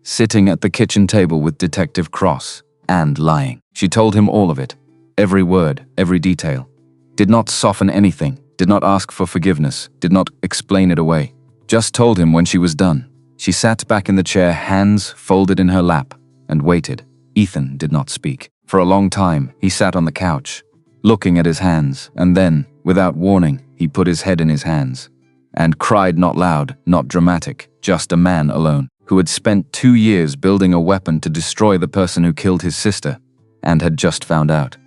sitting at the kitchen table with Detective Cross, and lying. She told him all of it, every word, every detail. Did not soften anything, did not ask for forgiveness, did not explain it away. Just told him when she was done. She sat back in the chair, hands folded in her lap, and waited. Ethan did not speak. For a long time, he sat on the couch, looking at his hands, and then, without warning, he put his head in his hands, and cried, not loud, not dramatic, just a man alone, who had spent 2 years building a weapon to destroy the person who killed his sister, and had just found out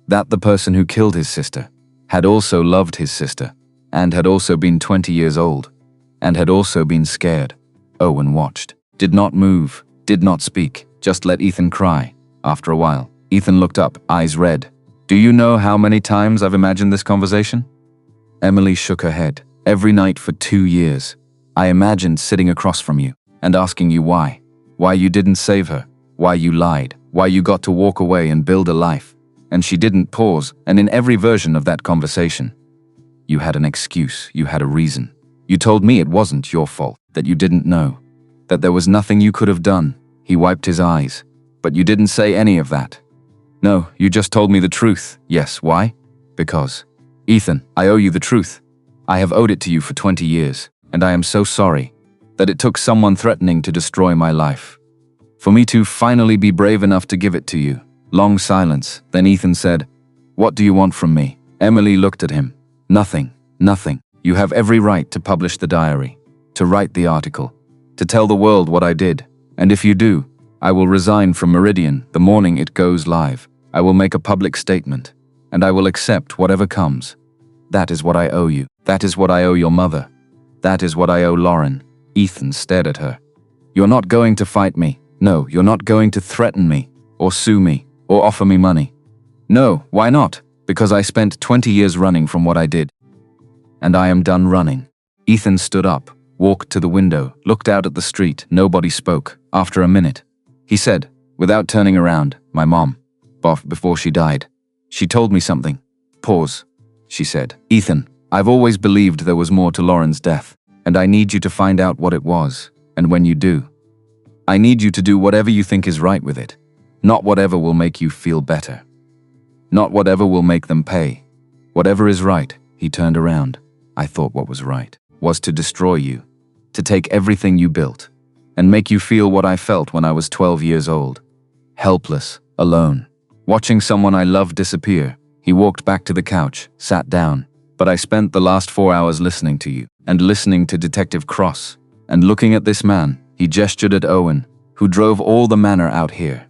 that the person who killed his sister had also loved his sister, and had also been 20 years old, and had also been scared. Owen watched, did not move, did not speak, just let Ethan cry. After a while, Ethan looked up, eyes red. Do you know how many times I've imagined this conversation? Emily shook her head. Every night for 2 years, I imagined sitting across from you and asking you why you didn't save her, why you lied, why you got to walk away and build a life. And she didn't pause, and in every version of that conversation, you had an excuse, you had a reason. You told me it wasn't your fault, that you didn't know, that there was nothing you could have done. He wiped his eyes. But you didn't say any of that. No, you just told me the truth. Yes, why? Because, Ethan, I owe you the truth. I have owed it to you for 20 years, and I am so sorry that it took someone threatening to destroy my life for me to finally be brave enough to give it to you. Long silence, then Ethan said, What do you want from me? Emily looked at him. Nothing, nothing. You have every right to publish the diary, to write the article, to tell the world what I did, and if you do, I will resign from Meridian the morning it goes live. I will make a public statement, and I will accept whatever comes. That is what I owe you. That is what I owe your mother. That is what I owe Lauren. Ethan stared at her. You're not going to fight me. No, you're not going to threaten me, or sue me, or offer me money. No, why not? Because I spent 20 years running from what I did. And I am done running. Ethan stood up, walked to the window, looked out at the street. Nobody spoke. After a minute, he said, without turning around, my mom, before she died, she told me something. Pause. She said, Ethan, I've always believed there was more to Lauren's death, and I need you to find out what it was. And when you do, I need you to do whatever you think is right with it. Not whatever will make you feel better. Not whatever will make them pay. Whatever is right. He turned around. I thought what was right was to destroy you, to take everything you built, and make you feel what I felt when I was 12 years old. Helpless, alone, watching someone I loved disappear. He walked back to the couch, sat down. But I spent the last 4 hours listening to you, and listening to Detective Cross, and looking at this man. He gestured at Owen, who drove all the manor out here.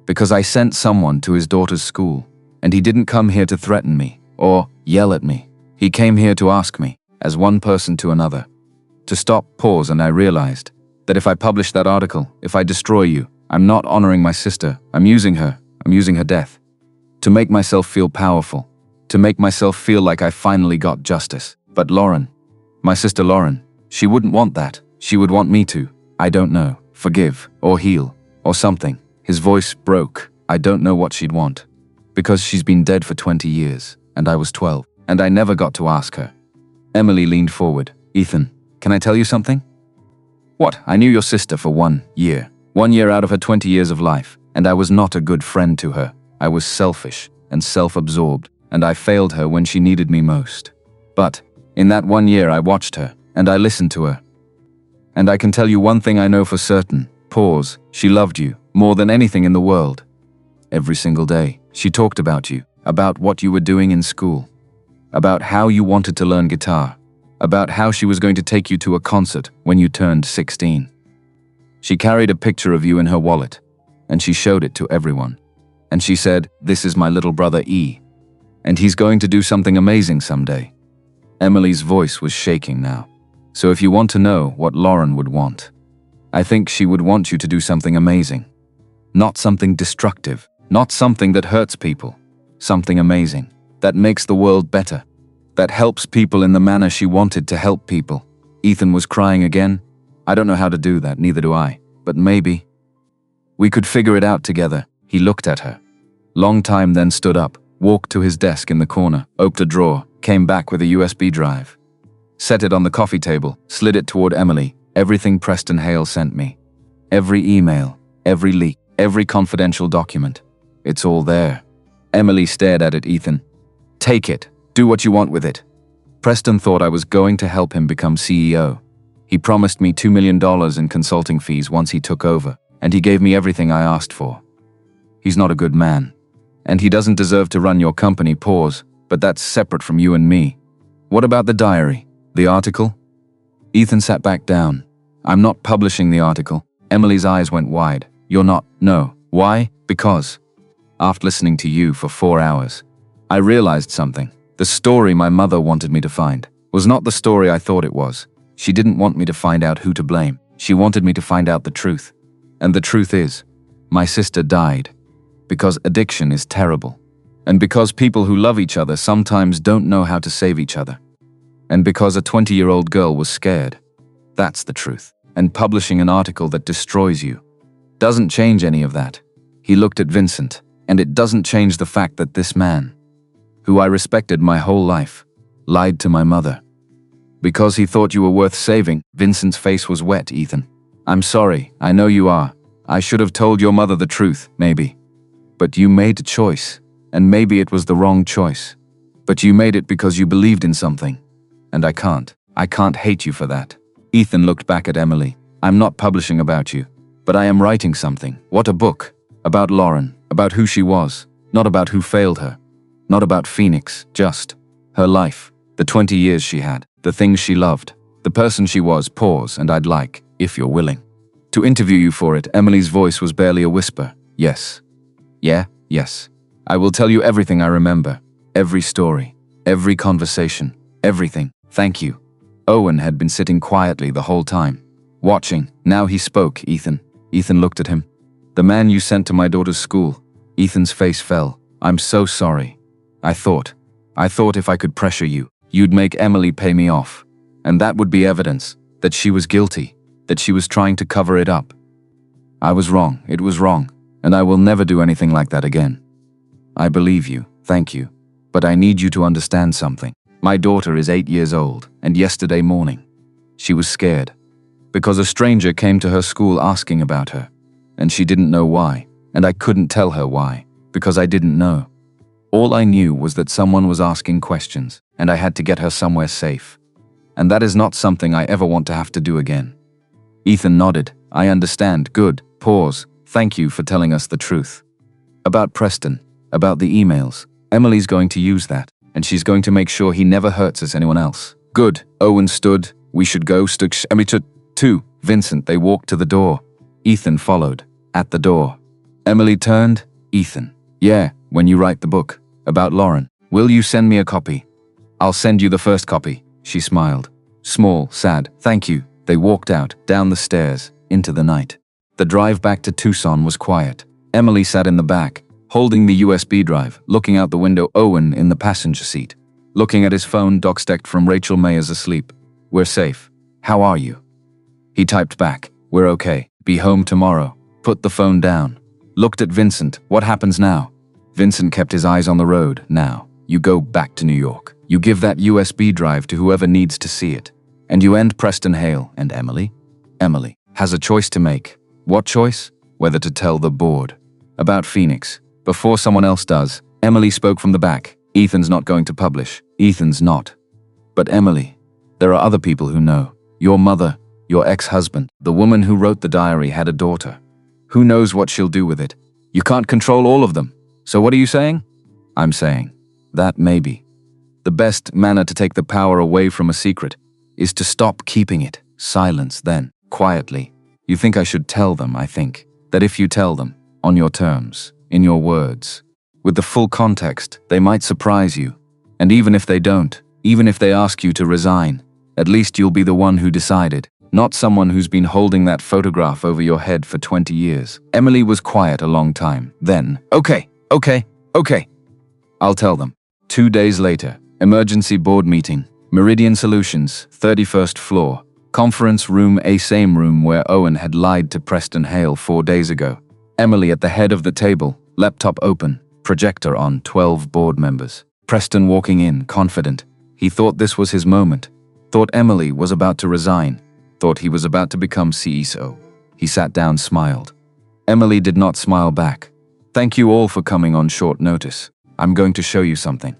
Because I sent someone to his daughter's school, and he didn't come here to threaten me, or yell at me. He came here to ask me, as one person to another, to stop, pause, and I realized that if I publish that article, if I destroy you, I'm not honoring my sister. I'm using her death, to make myself feel powerful, to make myself feel like I finally got justice. But Lauren, my sister Lauren, she wouldn't want that. She would want me to, I don't know, forgive, or heal, or something. His voice broke. I don't know what she'd want. Because she's been dead for 20 years, and I was 12, and I never got to ask her. Emily leaned forward. Ethan, can I tell you something? What? I knew your sister for 1 year. 1 year out of her 20 years of life, and I was not a good friend to her. I was selfish and self-absorbed, and I failed her when she needed me most. But in that 1 year I watched her, and I listened to her. And I can tell you one thing I know for certain. Pause. She loved you more than anything in the world. Every single day, she talked about you, about what you were doing in school, about how you wanted to learn guitar, about how she was going to take you to a concert when you turned 16. She carried a picture of you in her wallet, and she showed it to everyone. And she said, "This is my little brother E, and he's going to do something amazing someday." Emily's voice was shaking now. "So if you want to know what Lauren would want, I think she would want you to do something amazing. Not something destructive, not something that hurts people. Something amazing, that makes the world better, that helps people in the manner she wanted to help people." Ethan was crying again. "I don't know how to do that, neither do I, but maybe we could figure it out together." He looked at her. Long time, then stood up, walked to his desk in the corner, opened a drawer, came back with a USB drive. Set it on the coffee table, slid it toward Emily. "Everything Preston Hale sent me. Every email, every leak, every confidential document. It's all there." Emily stared at it. "Ethan, take it. Do what you want with it." Preston thought I was going to help him become CEO. He promised me $2 million in consulting fees once he took over, and he gave me everything I asked for. He's not a good man, and he doesn't deserve to run your company. Pause. But that's separate from you and me. What about the diary? The article? Ethan sat back down. "I'm not publishing the article." Emily's eyes went wide. "You're not?" "No." "Why?" "Because after listening to you for 4 hours, I realized something. The story my mother wanted me to find was not the story I thought it was. She didn't want me to find out who to blame. She wanted me to find out the truth. And the truth is, my sister died. Because addiction is terrible. And because people who love each other sometimes don't know how to save each other. And because a 20-year-old girl was scared. That's the truth. And publishing an article that destroys you doesn't change any of that." He looked at Vincent. "And it doesn't change the fact that this man, who I respected my whole life, lied to my mother. Because he thought you were worth saving." Vincent's face was wet. "Ethan, I'm sorry. I know you are. I should have told your mother the truth, maybe. But you made a choice, and maybe it was the wrong choice. But you made it because you believed in something. And I can't hate you for that." Ethan looked back at Emily. "I'm not publishing about you, but I am writing something." "What? A book? About Lauren, about who she was, not about who failed her. Not about Phoenix, just her life, the 20 years she had, the things she loved, the person she was." Pause. "And I'd like, if you're willing, to interview you for it." Emily's voice was barely a whisper. "Yes. Yeah, yes. I will tell you everything I remember. Every story, every conversation, everything. Thank you." Owen had been sitting quietly the whole time, watching. Now he spoke. "Ethan." Ethan looked at him. "The man you sent to my daughter's school." Ethan's face fell. "I'm so sorry. I thought if I could pressure you, you'd make Emily pay me off. And that would be evidence that she was guilty, that she was trying to cover it up. I was wrong. It was wrong. And I will never do anything like that again. I believe you. Thank you. But I need you to understand something. My daughter is 8 years old, and yesterday morning, she was scared. Because a stranger came to her school asking about her. And she didn't know why. And I couldn't tell her why, because I didn't know. All I knew was that someone was asking questions, and I had to get her somewhere safe. And that is not something I ever want to have to do again." Ethan nodded. "I understand. Good." Pause. "Thank you for telling us the truth. About Preston, about the emails. Emily's going to use that, and she's going to make sure he never hurts us anyone else." "Good." Owen stood. "We should go." Emily too. Vincent. They walked to the door. Ethan followed. At the door, Emily turned. "Ethan." "Yeah, when you write the book. About Lauren. Will you send me a copy?" "I'll send you the first copy." She smiled. Small, sad. "Thank you." They walked out, down the stairs, into the night. The drive back to Tucson was quiet. Emily sat in the back, holding the USB drive, looking out the window. Owen in the passenger seat, looking at his phone. Doxtext from Rachel Mayer's asleep. "We're safe. How are you?" He typed back. "We're okay. Be home tomorrow." Put the phone down. Looked at Vincent. "What happens now?" Vincent kept his eyes on the road. "Now, you go back to New York. You give that USB drive to whoever needs to see it. And you end Preston Hale. And Emily? Emily has a choice to make. What choice? Whether to tell the board about Phoenix before someone else does." Emily spoke from the back. "Ethan's not going to publish. Ethan's not. But Emily, there are other people who know. Your mother, your ex-husband, the woman who wrote the diary had a daughter. Who knows what she'll do with it? You can't control all of them. So what are you saying?" "I'm saying that maybe The best manner to take the power away from a secret is to stop keeping it. Silence then, quietly. You think I should tell them, I think, that if you tell them, on your terms, in your words, with the full context, they might surprise you. And even if they don't, even if they ask you to resign, at least you'll be the one who decided, not someone who's been holding that photograph over your head for 20 years. Emily was quiet a long time. Then, okay. I'll tell them. 2 days later, emergency board meeting, Meridian Solutions, 31st floor, conference room, a same room where Owen had lied to Preston Hale 4 days ago. Emily at the head of the table, laptop open, projector on, 12 board members. Preston walking in, confident. He thought this was his moment. Thought Emily was about to resign. Thought he was about to become CEO. He sat down, smiled. Emily did not smile back. Thank you all for coming on short notice. I'm going to show you something.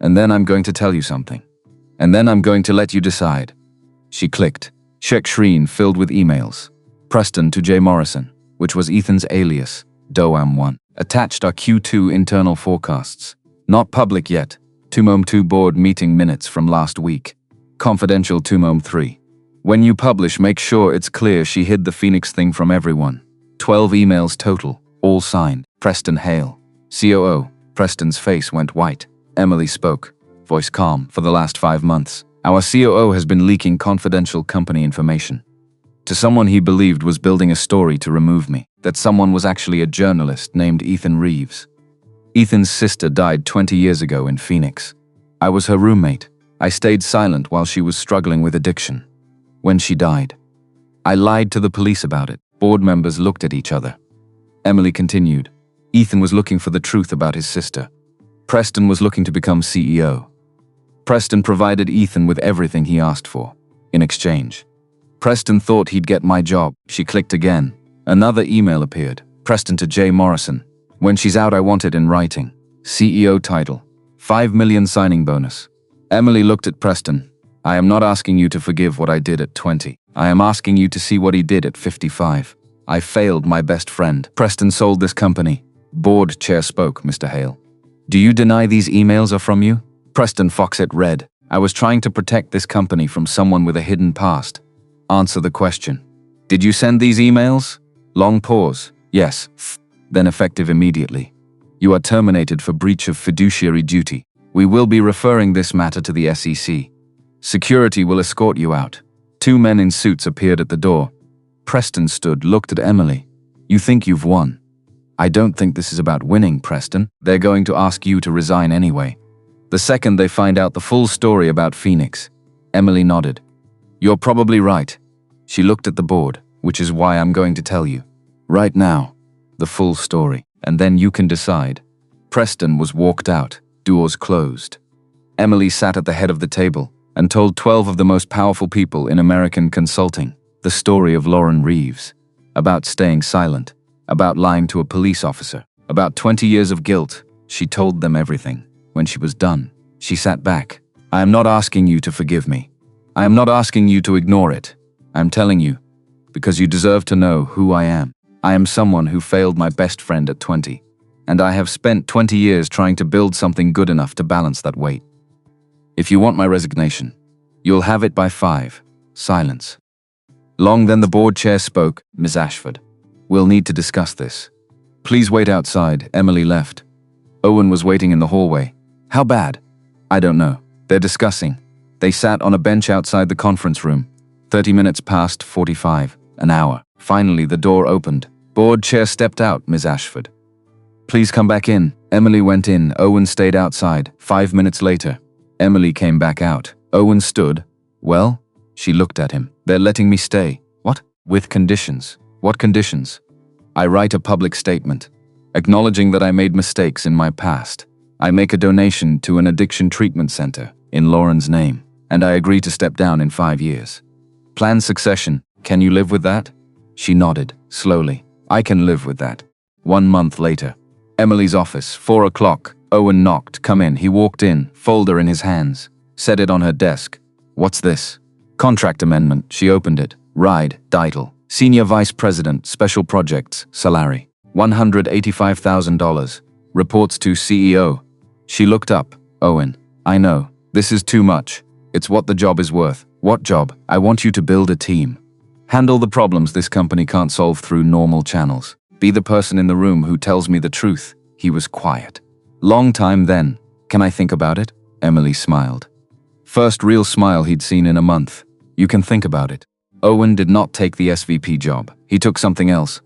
And then I'm going to tell you something. And then I'm going to let you decide. She clicked. Check screen filled with emails. Preston to J. Morrison, which was Ethan's alias, Doam1. Attached are Q2 internal forecasts. Not public yet. Tumome 2 board meeting minutes from last week. Confidential Tumome 3. When you publish, make sure it's clear she hid the Phoenix thing from everyone. 12 emails total, all signed. Preston Hale, COO. Preston's face went white. Emily spoke, voice calm. For the last 5 months, our COO has been leaking confidential company information to someone he believed was building a story to remove me. That someone was actually a journalist named Ethan Reeves. Ethan's sister died 20 years ago in Phoenix. I was her roommate. I stayed silent while she was struggling with addiction. When she died, I lied to the police about it. Board members looked at each other. Emily continued. Ethan was looking for the truth about his sister. Preston was looking to become CEO. Preston provided Ethan with everything he asked for. In exchange, Preston thought he'd get my job. She clicked again. Another email appeared. Preston to J. Morrison. When she's out, I want it in writing. CEO title. 5 million signing bonus. Emily looked at Preston. I am not asking you to forgive what I did at 20. I am asking you to see what he did at 55. I failed my best friend. Preston sold this company. Board chair spoke, Mr. Hale. Do you deny these emails are from you? Preston Foxett read. I was trying to protect this company from someone with a hidden past. Answer the question. Did you send these emails? Long pause. Yes. Then effective immediately. You are terminated for breach of fiduciary duty. We will be referring this matter to the SEC. Security will escort you out. 2 men in suits appeared at the door. Preston stood, looked at Emily. You think you've won. I don't think this is about winning, Preston. They're going to ask you to resign anyway. The second they find out the full story about Phoenix. Emily nodded. You're probably right. She looked at the board, which is why I'm going to tell you. Right now, the full story, and then you can decide. Preston was walked out, doors closed. Emily sat at the head of the table and told 12 of the most powerful people in American consulting the story of Lauren Reeves, about staying silent, about lying to a police officer, about 20 years of guilt. She told them everything. When she was done, she sat back. I am not asking you to forgive me. I am not asking you to ignore it. I am telling you, because you deserve to know who I am. I am someone who failed my best friend at 20, and I have spent 20 years trying to build something good enough to balance that weight. If you want my resignation, you'll have it by 5. Silence. Long then the board chair spoke, Ms. Ashford. We'll need to discuss this. Please wait outside. Emily left. Owen was waiting in the hallway. How bad? I don't know. They're discussing. They sat on a bench outside the conference room. 30 minutes passed, 45, an hour. Finally, the door opened. Board chair stepped out, Ms. Ashford. Please come back in. Emily went in. Owen stayed outside. 5 minutes later, Emily came back out. Owen stood. Well? She looked at him. They're letting me stay. What? With conditions. What conditions? I write a public statement, acknowledging that I made mistakes in my past. I make a donation to an addiction treatment center in Lauren's name, and I agree to step down in 5 years. Planned succession. Can you live with that? She nodded, slowly. I can live with that. 1 month later. Emily's office, 4 o'clock. Owen knocked. Come in. He walked in, folder in his hands, set it on her desk. What's this? Contract amendment. She opened it. Ride, title. Senior Vice President, Special Projects, salary. $185,000. Reports to CEO. She looked up. Owen. I know. This is too much. It's what the job is worth. What job? I want you to build a team. Handle the problems this company can't solve through normal channels. Be the person in the room who tells me the truth. He was quiet. Long time then. Can I think about it? Emily smiled. First real smile he'd seen in a month. You can think about it. Owen did not take the SVP job. He took something else.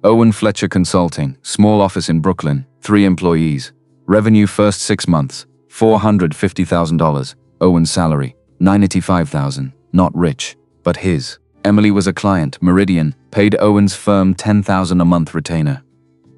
Owen Fletcher Consulting, small office in Brooklyn, 3 employees. Revenue first 6 months, $450,000. Owen's salary, $95,000. Not rich, but his. Emily was a client. Meridian paid Owen's firm $10,000 a month retainer.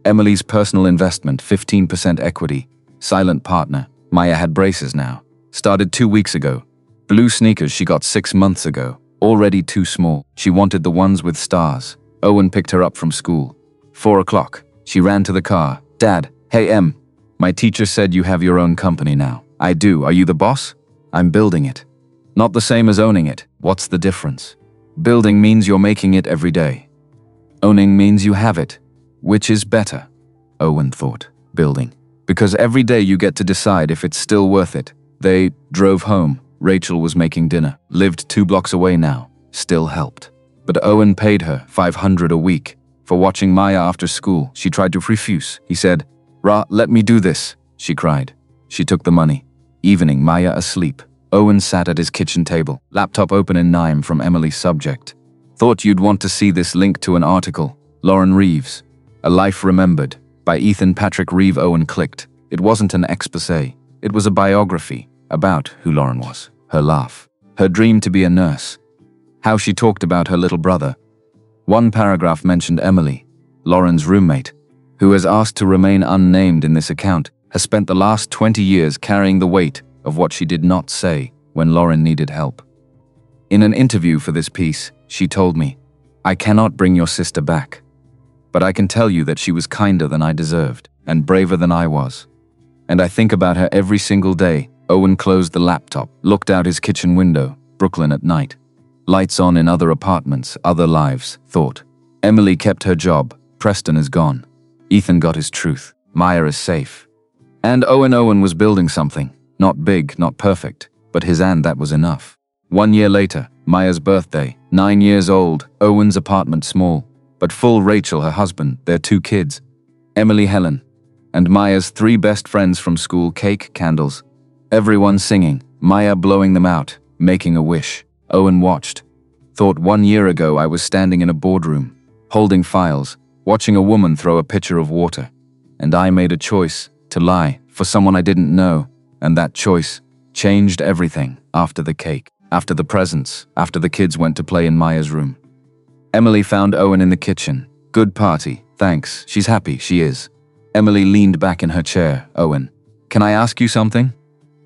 Emily's personal investment, 15% equity. Silent partner. Maya had braces now. Started 2 weeks ago. Blue sneakers she got 6 months ago. Already too small. She wanted the ones with stars. Owen picked her up from school. 4 o'clock. She ran to the car. Dad, hey Em. My teacher said you have your own company now. I do. Are you the boss? I'm building it. Not the same as owning it. What's the difference? Building means you're making it every day. Owning means you have it. Which is better? Owen thought. Building. Because every day you get to decide if it's still worth it. They drove home. Rachel was making dinner. Lived 2 blocks away now. Still helped. But Owen paid her $500 a week for watching Maya after school. She tried to refuse. He said, "Ra, let me do this," she cried. She took the money. Evening, Maya asleep. Owen sat at his kitchen table, laptop open in Nime from Emily's subject. Thought you'd want to see this link to an article. Lauren Reeves. A Life Remembered, by Ethan Patrick Reeve. Owen clicked. It wasn't an exposé. It was a biography about who Lauren was. Her laugh. Her dream to be a nurse. How she talked about her little brother. One paragraph mentioned Emily, Lauren's roommate, who has asked to remain unnamed in this account, has spent the last 20 years carrying the weight of what she did not say when Lauren needed help. In an interview for this piece, she told me, "I cannot bring your sister back, but I can tell you that she was kinder than I deserved and braver than I was. And I think about her every single day." Owen closed the laptop, looked out his kitchen window, Brooklyn at night. Lights on in other apartments, other lives, thought. Emily kept her job. Preston is gone. Ethan got his truth. Maya is safe. And Owen was building something. Not big, not perfect, but his, and that was enough. 1 year later, Maya's birthday, 9 years old, Owen's apartment small, but full. Rachel, her husband, their 2 kids. Emily, Helen, and Maya's 3 best friends from school, cake, candles. Everyone singing, Maya blowing them out, making a wish. Owen watched. Thought 1 year ago I was standing in a boardroom, holding files, watching a woman throw a pitcher of water. And I made a choice to lie for someone I didn't know. And that choice changed everything. After the cake, after the presents, after the kids went to play in Maya's room. Emily found Owen in the kitchen. Good party, thanks. She's happy, she is. Emily leaned back in her chair. Owen, can I ask you something?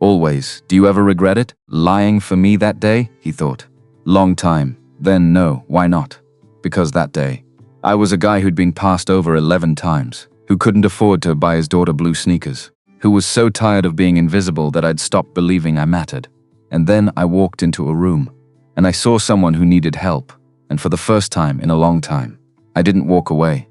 Always. Do you ever regret it? Lying for me that day? He thought. Long time. Then no, why not? Because that day, I was a guy who'd been passed over 11 times, who couldn't afford to buy his daughter blue sneakers, who was so tired of being invisible that I'd stopped believing I mattered. And then I walked into a room, and I saw someone who needed help, and for the first time in a long time, I didn't walk away.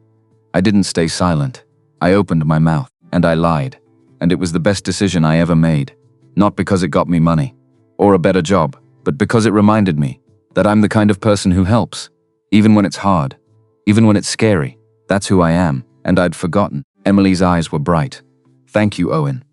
I didn't stay silent. I opened my mouth, and I lied, and it was the best decision I ever made. Not because it got me money, or a better job, but because it reminded me that I'm the kind of person who helps, even when it's hard, even when it's scary. That's who I am, and I'd forgotten. Emily's eyes were bright. Thank you, Owen.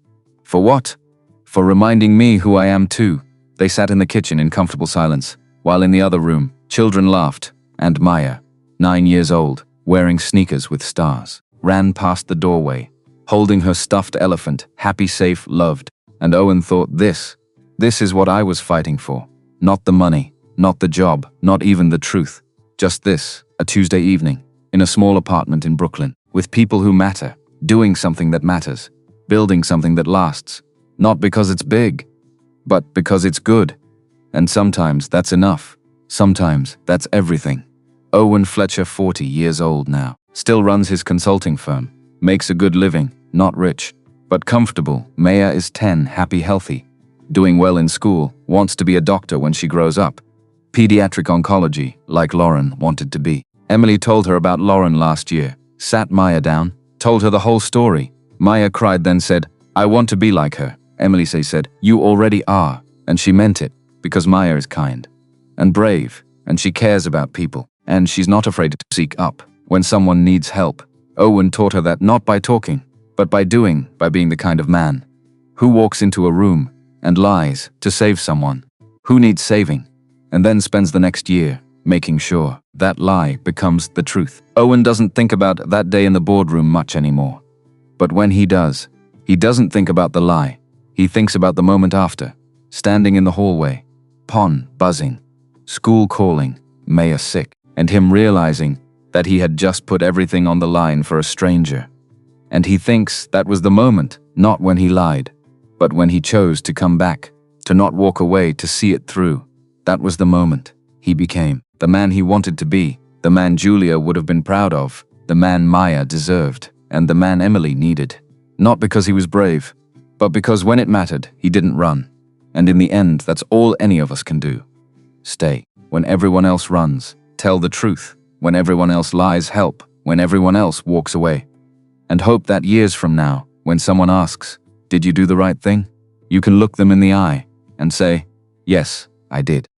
For what? For reminding me who I am too. They sat in the kitchen in comfortable silence, while in the other room, children laughed, and Maya, 9 years old, wearing sneakers with stars, ran past the doorway, holding her stuffed elephant, happy, safe, loved. And Owen thought, this is what I was fighting for. Not the money, not the job, not even the truth. Just this, a Tuesday evening, in a small apartment in Brooklyn, with people who matter, doing something that matters, building something that lasts. Not because it's big, but because it's good. And sometimes that's enough. Sometimes that's everything. Owen Fletcher, 40 years old now, still runs his consulting firm, makes a good living, not rich, but comfortable. Maya is 10, happy, healthy, doing well in school, wants to be a doctor when she grows up. Pediatric oncology, like Lauren wanted to be. Emily told her about Lauren last year, sat Maya down, told her the whole story. Maya cried, then said, "I want to be like her." Emily said, "You already are." And she meant it, because Maya is kind and brave, and she cares about people, and she's not afraid to seek up when someone needs help. Owen taught her that not by talking, but by doing, by being the kind of man who walks into a room and lies to save someone who needs saving, and then spends the next year making sure that lie becomes the truth. Owen doesn't think about that day in the boardroom much anymore. But when he does, he doesn't think about the lie. He thinks about the moment after, standing in the hallway, pon buzzing, school calling, Maya sick, and him realizing that he had just put everything on the line for a stranger. And he thinks that was the moment, not when he lied, but when he chose to come back, to not walk away, to see it through. That was the moment he became the man he wanted to be, the man Julia would have been proud of, the man Maya deserved, and the man Emily needed. Not because he was brave, but because when it mattered, he didn't run. And in the end, that's all any of us can do. Stay when everyone else runs. Tell the truth when everyone else lies. Help when everyone else walks away. And hope that years from now, when someone asks, "Did you do the right thing?" you can look them in the eye and say, "Yes, I did."